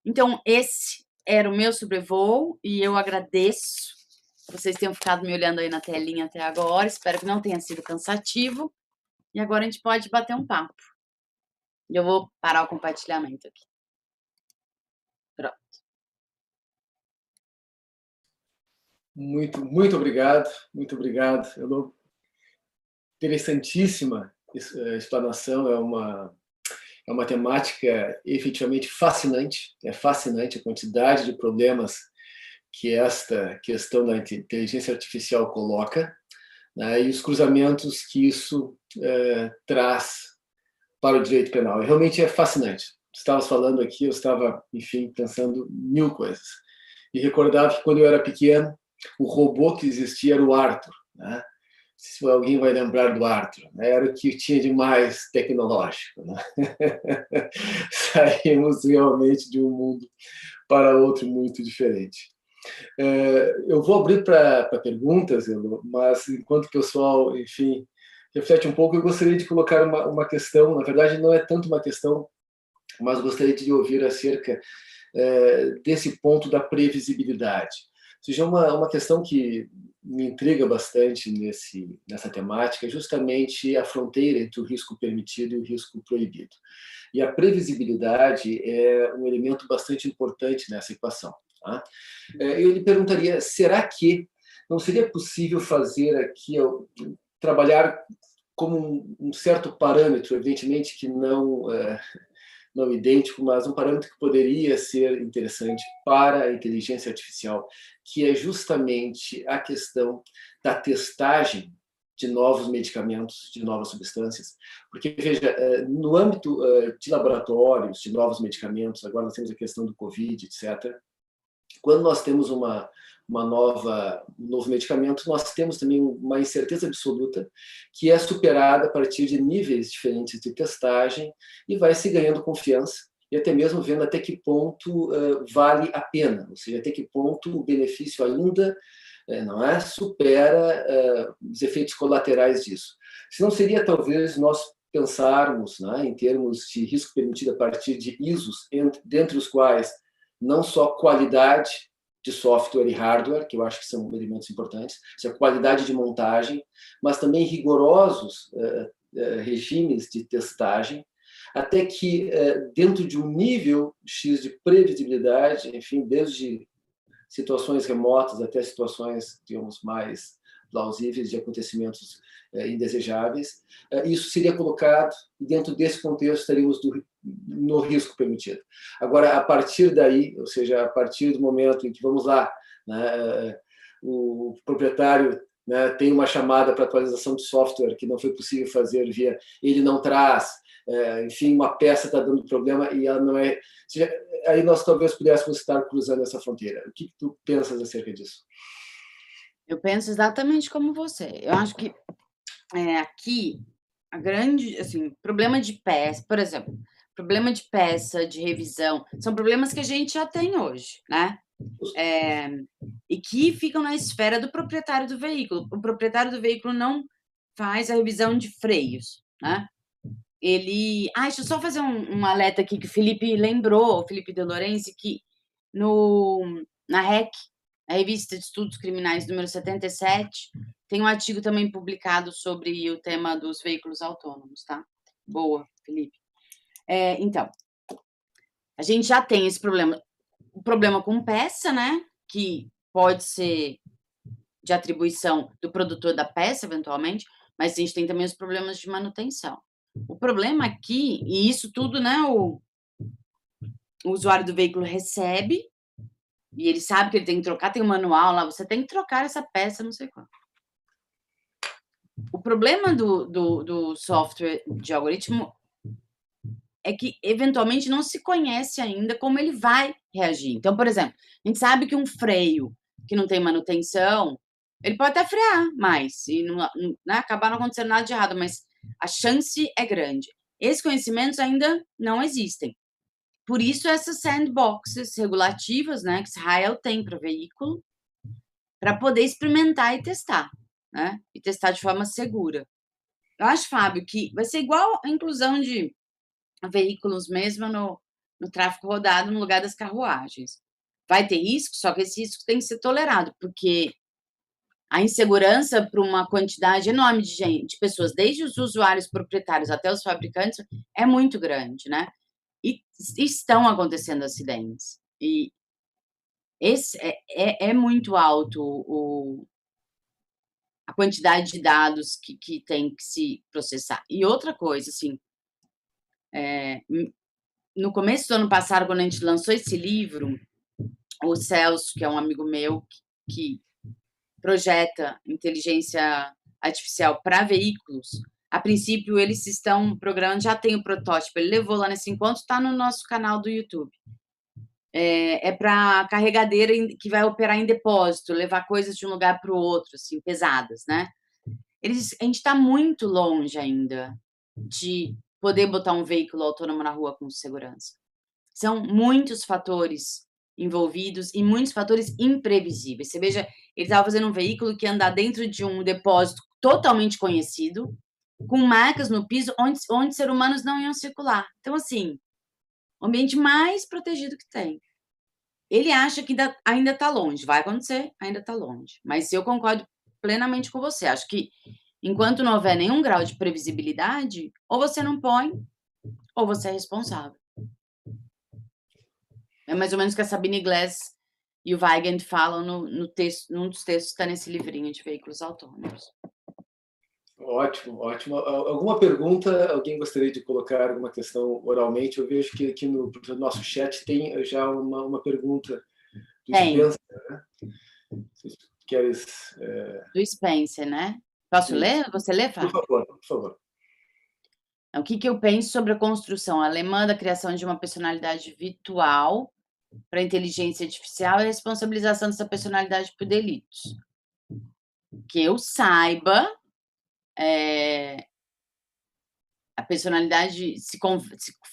Então, esse era o meu sobrevoo e eu agradeço vocês tenham ficado me olhando aí na telinha até agora. Espero que não tenha sido cansativo. E agora a gente pode bater um papo. Eu vou parar o compartilhamento aqui. Pronto. Muito obrigado, muito obrigado. Interessantíssima explanação, é uma temática efetivamente fascinante. É fascinante a quantidade de problemas que esta questão da inteligência artificial coloca, né, e os cruzamentos que isso traz para o direito penal. E realmente é fascinante. Estavas falando aqui, eu estava, enfim, pensando mil coisas. E recordava que quando eu era pequeno, o robô que existia era o Arthur, né? Se alguém vai lembrar do Arthur, né? Era o que tinha de mais tecnológico, né? Saímos realmente de um mundo para outro muito diferente. Eu vou abrir para perguntas, Elô, mas enquanto o pessoal, enfim, reflete um pouco, eu gostaria de colocar uma questão, na verdade não é tanto uma questão, mas gostaria de ouvir acerca desse ponto da previsibilidade. Ou seja, uma questão que me intriga bastante nessa temática é justamente a fronteira entre o risco permitido e o risco proibido. E a previsibilidade é um elemento bastante importante nessa equação. Tá? Eu lhe perguntaria, será que não seria possível fazer aqui, trabalhar como um certo parâmetro, evidentemente que não não idêntico, mas um parâmetro que poderia ser interessante para a inteligência artificial, que é justamente a questão da testagem de novos medicamentos, de novas substâncias. Porque, veja, no âmbito de laboratórios, de novos medicamentos, agora nós temos a questão do Covid, etc., quando nós temos um novo medicamento, nós temos também uma incerteza absoluta que é superada a partir de níveis diferentes de testagem e vai se ganhando confiança e até mesmo vendo até que ponto vale a pena, ou seja, até que ponto o benefício ainda não é, supera os efeitos colaterais disso. Se não seria, talvez, nós pensarmos, né, em termos de risco permitido a partir de ISOs, dentre os quais não só qualidade de software e hardware, que eu acho que são elementos importantes, a qualidade de montagem, mas também rigorosos regimes de testagem, até que, dentro de um nível X de previsibilidade, enfim, desde situações remotas até situações, digamos, mais plausíveis de acontecimentos indesejáveis, isso seria colocado, e dentro desse contexto estaríamos no risco permitido. Agora, a partir daí, ou seja, a partir do momento em que, vamos lá, né, o proprietário, né, tem uma chamada para atualização de software que não foi possível fazer via, ele não traz, enfim, uma peça está dando problema e ela não é... Ou seja, aí nós talvez pudéssemos estar cruzando essa fronteira. O que tu pensas acerca disso? Eu penso exatamente como você. Eu acho que aqui a grande, assim, problema de peça, por exemplo, problema de peça, de revisão, são problemas que a gente já tem hoje, né? E que ficam na esfera do proprietário do veículo. O proprietário do veículo não faz a revisão de freios, né? Ele... deixa eu só fazer um alerta aqui que o Felipe lembrou, o Felipe De Lorenzi, que na REC, a Revista de Estudos Criminais, número 77, tem um artigo também publicado sobre o tema dos veículos autônomos, tá? Boa, Felipe. Então, a gente já tem esse problema. O problema com peça, né? Que pode ser de atribuição do produtor da peça, eventualmente, mas a gente tem também os problemas de manutenção. O problema aqui, e isso tudo, né, o usuário do veículo recebe, e ele sabe que ele tem que trocar, tem um manual lá, você tem que trocar essa peça, não sei qual. O problema do software de algoritmo é que, eventualmente, não se conhece ainda como ele vai reagir. Então, por exemplo, a gente sabe que um freio que não tem manutenção, ele pode até frear mais, e não, né, acabar não acontecendo nada de errado, mas a chance é grande. Esses conhecimentos ainda não existem. Por isso, essas sandboxes regulativas, né, que Israel tem para o veículo, para poder experimentar e testar, né? E testar de forma segura. Eu acho, Fábio, que vai ser igual a inclusão de veículos mesmo no tráfego rodado no lugar das carruagens. Vai ter risco, só que esse risco tem que ser tolerado, porque a insegurança para uma quantidade enorme de gente, de pessoas, desde os usuários proprietários até os fabricantes, é muito grande, né? E estão acontecendo acidentes. E esse é muito alto a quantidade de dados que tem que se processar. E outra coisa, assim, no começo do ano passado, quando a gente lançou esse livro, o Celso, que é um amigo meu, que projeta inteligência artificial para veículos, a princípio eles estão programando, já tem o protótipo, ele levou lá nesse encontro, está no nosso canal do YouTube. É para carregadeira que vai operar em depósito, levar coisas de um lugar para o outro, assim, pesadas, né? A gente está muito longe ainda de poder botar um veículo autônomo na rua com segurança. São muitos fatores envolvidos e muitos fatores imprevisíveis. Você veja, ele estava fazendo um veículo que anda dentro de um depósito totalmente conhecido, com marcas no piso onde seres humanos não iam circular. Então, assim, o ambiente mais protegido que tem. Ele acha que ainda está longe. Vai acontecer, ainda está longe. Mas eu concordo plenamente com você. Acho que enquanto não houver nenhum grau de previsibilidade, ou você não põe, ou você é responsável. É mais ou menos o que a Sabine Glass e o Weigand falam no texto, num dos textos que está nesse livrinho de veículos autônomos. Ótimo, ótimo. Alguma pergunta? Alguém gostaria de colocar alguma questão oralmente? Eu vejo que aqui no nosso chat tem já uma pergunta do Tem, Spencer, né? Se queres... do Spencer, né? Posso Isso. ler? Você lê, Por Fábio? favor, por favor. O que eu penso sobre a construção alemã da criação de uma personalidade virtual para inteligência artificial e a responsabilização dessa personalidade por delitos? Que eu saiba, a personalidade se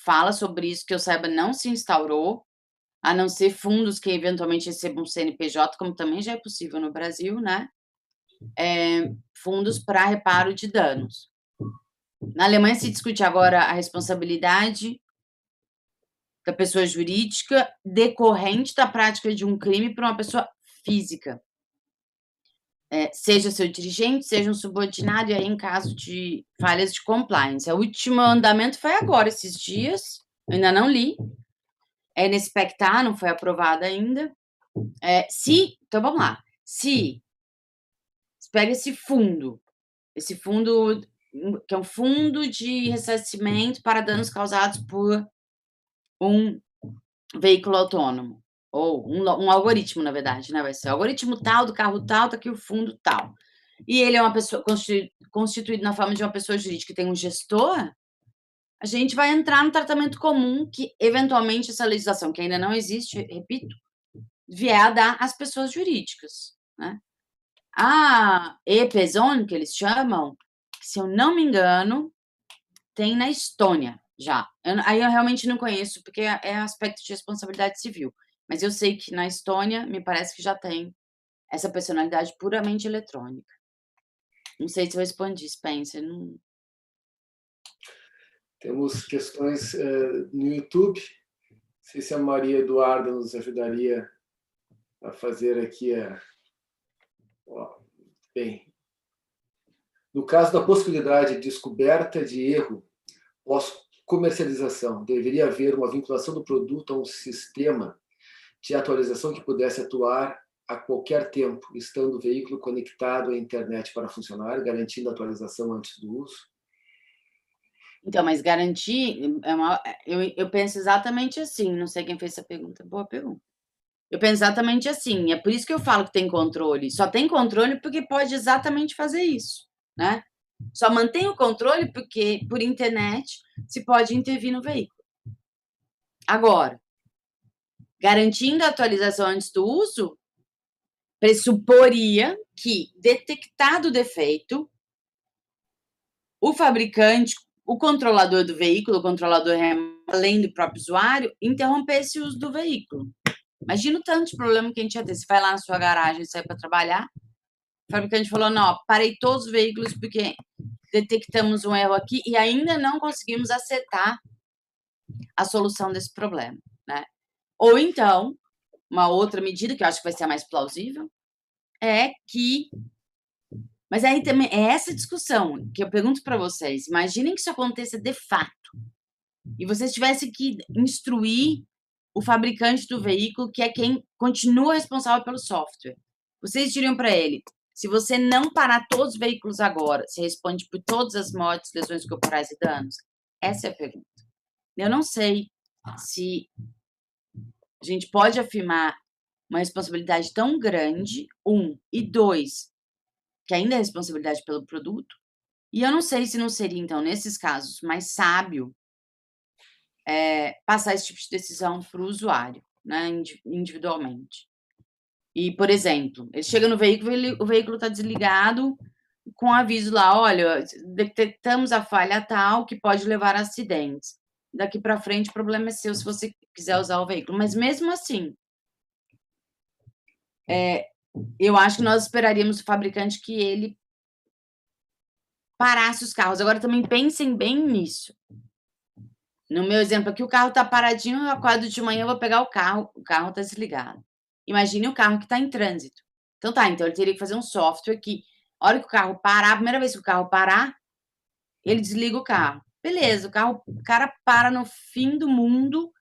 fala sobre isso, que eu saiba, não se instaurou, a não ser fundos que eventualmente recebam CNPJ, como também já é possível no Brasil, né? Fundos para reparo de danos. Na Alemanha se discute agora a responsabilidade da pessoa jurídica decorrente da prática de um crime por uma pessoa física. Seja seu dirigente, seja um subordinado, e aí em caso de falhas de compliance. O último andamento foi agora, esses dias, eu ainda não li, é nesse PECTA, não foi aprovado ainda. Então vamos lá, se pega esse fundo que é um fundo de ressarcimento para danos causados por um veículo autônomo, ou um algoritmo, na verdade, né? Vai ser o algoritmo tal, do carro tal, tá aqui o fundo tal. E ele é uma pessoa constituído na forma de uma pessoa jurídica que tem um gestor, a gente vai entrar no tratamento comum que, eventualmente, essa legislação, que ainda não existe, repito, vier a dar às pessoas jurídicas, né? A e-Person, que eles chamam, se eu não me engano, tem na Estônia já. Aí eu realmente não conheço, porque é aspecto de responsabilidade civil. Mas eu sei que na Estônia, me parece que já tem essa personalidade puramente eletrônica. Não sei se eu respondi, Spencer. Não... Temos questões no YouTube. Não sei se a Maria Eduarda nos ajudaria a fazer aqui bem. No caso da possibilidade de descoberta de erro pós-comercialização, deveria haver uma vinculação do produto a um sistema de atualização que pudesse atuar a qualquer tempo, estando o veículo conectado à internet para funcionar, garantindo a atualização antes do uso? Então, mas garantir, eu penso exatamente assim, não sei quem fez essa pergunta, boa pergunta. Eu penso exatamente assim, é por isso que eu falo que tem controle. Só tem controle porque pode exatamente fazer isso, né? Só mantém o controle porque, por internet, se pode intervir no veículo. Agora, garantindo a atualização antes do uso, pressuporia que, detectado o defeito, o fabricante, o controlador do veículo, o controlador remoto, além do próprio usuário, interrompesse o uso do veículo. Imagina o tanto de problema que a gente ia ter. Você vai lá na sua garagem e sai para trabalhar, o fabricante falou, não, parei todos os veículos porque detectamos um erro aqui e ainda não conseguimos acertar a solução desse problema, né? Ou então, uma outra medida, que eu acho que vai ser a mais plausível, é que... Mas aí também é essa discussão que eu pergunto para vocês. Imaginem que isso aconteça de fato e vocês tivessem que instruir o fabricante do veículo, que é quem continua responsável pelo software. Vocês diriam para ele, se você não parar todos os veículos agora, você responde por todas as mortes, lesões corporais e danos? Essa é a pergunta. Eu não sei se a gente pode afirmar uma responsabilidade tão grande, e dois, que ainda é responsabilidade pelo produto, e eu não sei se não seria, então, nesses casos, mais sábio passar esse tipo de decisão para o usuário, né, individualmente. E, por exemplo, ele chega no veículo, o veículo está desligado, com aviso lá, olha, detectamos a falha tal que pode levar a acidentes. Daqui para frente, o problema é seu se você quiser usar o veículo. Mas mesmo assim, eu acho que nós esperaríamos do fabricante que ele parasse os carros. Agora, também pensem bem nisso. No meu exemplo aqui, o carro está paradinho, eu acordo de manhã, eu vou pegar o carro está desligado. Imagine o carro que está em trânsito. Então ele teria que fazer um software que, a hora que o carro parar, a primeira vez que o carro parar, ele desliga o carro. Beleza, o cara para no fim do mundo,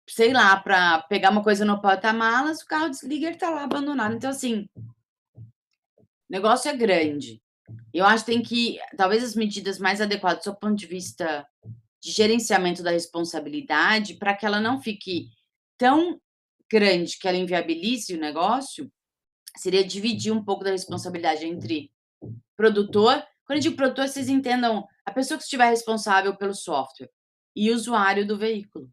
sei lá, para pegar uma coisa no porta-malas, o carro desliga e ele está lá abandonado. Então, assim, o negócio é grande. Eu acho que tem que, talvez as medidas mais adequadas do seu ponto de vista de gerenciamento da responsabilidade, para que ela não fique tão grande que ela inviabilize o negócio, seria dividir um pouco da responsabilidade entre produtor. Quando eu digo produtor, vocês entendam a pessoa que estiver responsável pelo software e usuário do veículo.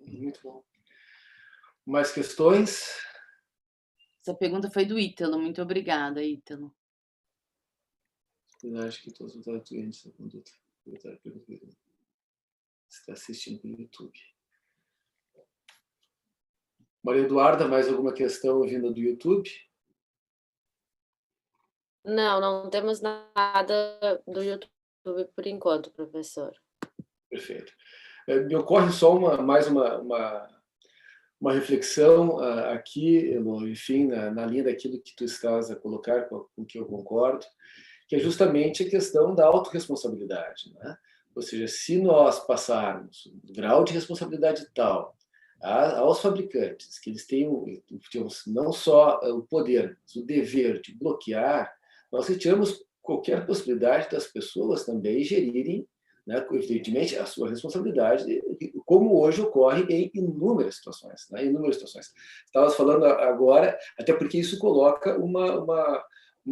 Muito bom. Mais questões? Essa pergunta foi do Ítalo. Muito obrigada, Ítalo. Eu acho que todos os atuantes da conduta. Você está assistindo pelo YouTube. Maria Eduarda, mais alguma questão vinda do YouTube? Não, não temos nada do YouTube por enquanto, professor. Perfeito. Me ocorre só mais uma reflexão aqui, Elo, enfim, na linha daquilo que tu estás a colocar, com que eu concordo, que é justamente a questão da autorresponsabilidade, né? Ou seja, se nós passarmos um grau de responsabilidade tal aos fabricantes, que eles tenham não só o poder, mas o dever de bloquear, nós retiramos qualquer possibilidade das pessoas também gerirem, né, evidentemente, a sua responsabilidade, como hoje ocorre em inúmeras situações. Né, inúmeras situações. Estavas falando agora, até porque isso coloca uma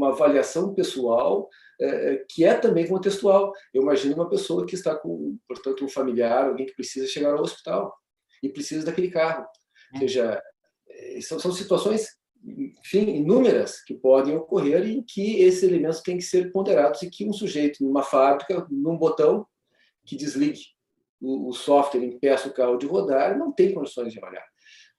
avaliação pessoal que é também contextual. Eu imagino uma pessoa que está com, portanto, um familiar, alguém que precisa chegar ao hospital e precisa daquele carro. Ou seja, são situações, enfim, inúmeras que podem ocorrer e em que esses elementos têm que ser ponderados e que um sujeito numa fábrica, num botão que desligue o software, impeça o carro de rodar, não tem condições de avaliar.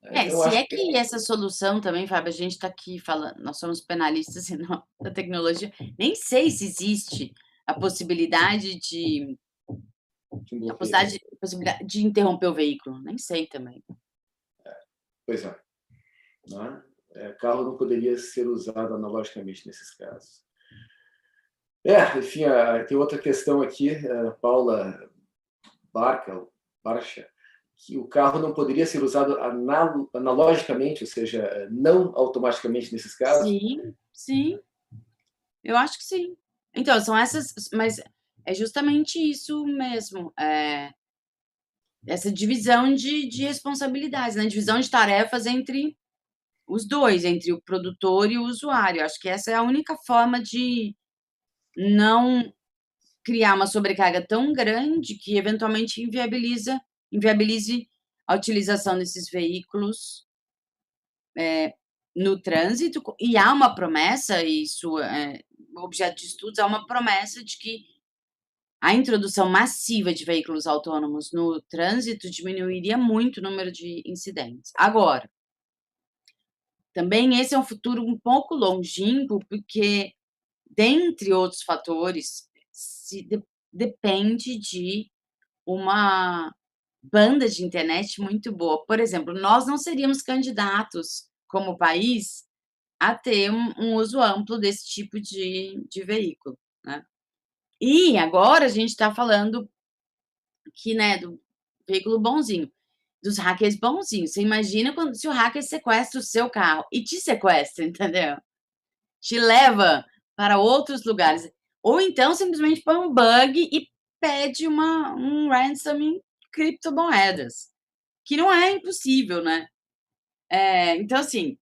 Então, se é que essa solução também, Fábio, a gente está aqui falando, nós somos penalistas e não da tecnologia, nem sei se existe a possibilidade de interromper o veículo, nem sei também. Pois é. Não é? Carro não poderia ser usado analogicamente nesses casos. Enfim, tem outra questão aqui, Paula Barcha, que o carro não poderia ser usado analogicamente, ou seja, não automaticamente nesses casos? Sim, sim. Eu acho que sim. Então, são essas, mas é justamente isso mesmo, essa divisão de responsabilidades, né? Divisão de tarefas entre os dois, entre o produtor e o usuário. Acho que essa é a única forma de não criar uma sobrecarga tão grande que eventualmente inviabilize a utilização desses veículos no trânsito. E há uma promessa, isso objeto de estudos, há uma promessa de que a introdução massiva de veículos autônomos no trânsito diminuiria muito o número de incidentes. Agora, também esse é um futuro um pouco longínquo, porque, dentre outros fatores, depende de uma banda de internet muito boa. Por exemplo, nós não seríamos candidatos, como país, a ter um uso amplo desse tipo de veículo, né? E agora a gente está falando que, né, do veículo bonzinho, dos hackers bonzinhos. Você imagina se o hacker sequestra o seu carro e te sequestra, entendeu? Te leva para outros lugares. Ou então simplesmente põe um bug e pede um ransom em criptomoedas, que não é impossível, né? Então, assim,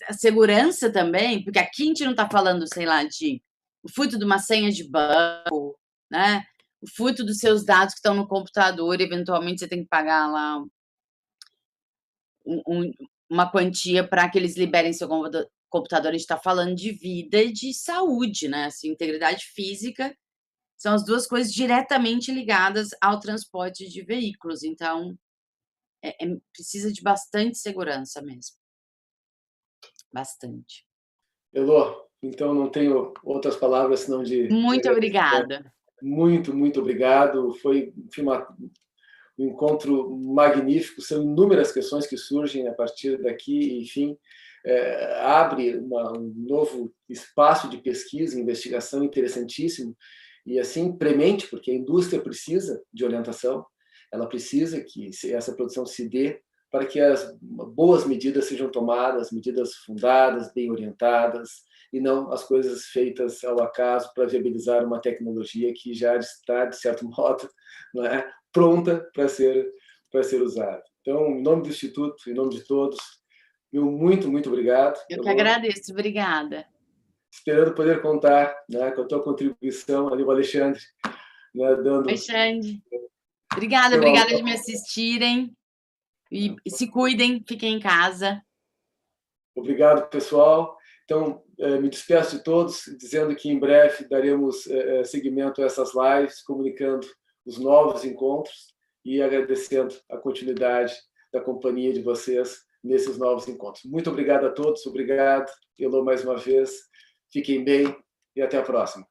a segurança também, porque aqui a gente não está falando, sei lá, de o furto de uma senha de banco, né? O furto dos seus dados que estão no computador, eventualmente você tem que pagar lá uma quantia para que eles liberem seu computador. A gente está falando de vida e de saúde, né? Assim, integridade física são as duas coisas diretamente ligadas ao transporte de veículos. Então, precisa de bastante segurança mesmo. Bastante. Elô, então não tenho outras palavras senão de... Muito obrigada. Muito, muito obrigado. Foi, enfim, um encontro magnífico. São inúmeras questões que surgem a partir daqui, enfim, abre um novo espaço de pesquisa e investigação interessantíssimo e, assim, premente, porque a indústria precisa de orientação, ela precisa que essa produção se dê para que as boas medidas sejam tomadas, medidas fundadas, bem orientadas, e não as coisas feitas ao acaso para viabilizar uma tecnologia que já está, de certo modo, não é, pronta para ser usada. Então, em nome do Instituto, em nome de todos, meu muito obrigado. Eu que agradeço, obrigada. Esperando poder contar, né, com a tua contribuição ali, o Alexandre, né, dando... Alexandre, obrigada de me assistirem. E se cuidem, fiquem em casa. Obrigado, pessoal. Então, me despeço de todos, dizendo que em breve daremos seguimento a essas lives, comunicando os novos encontros e agradecendo a continuidade da companhia de vocês nesses novos encontros. Muito obrigado a todos, obrigado, Elô, mais uma vez. Fiquem bem e até a próxima.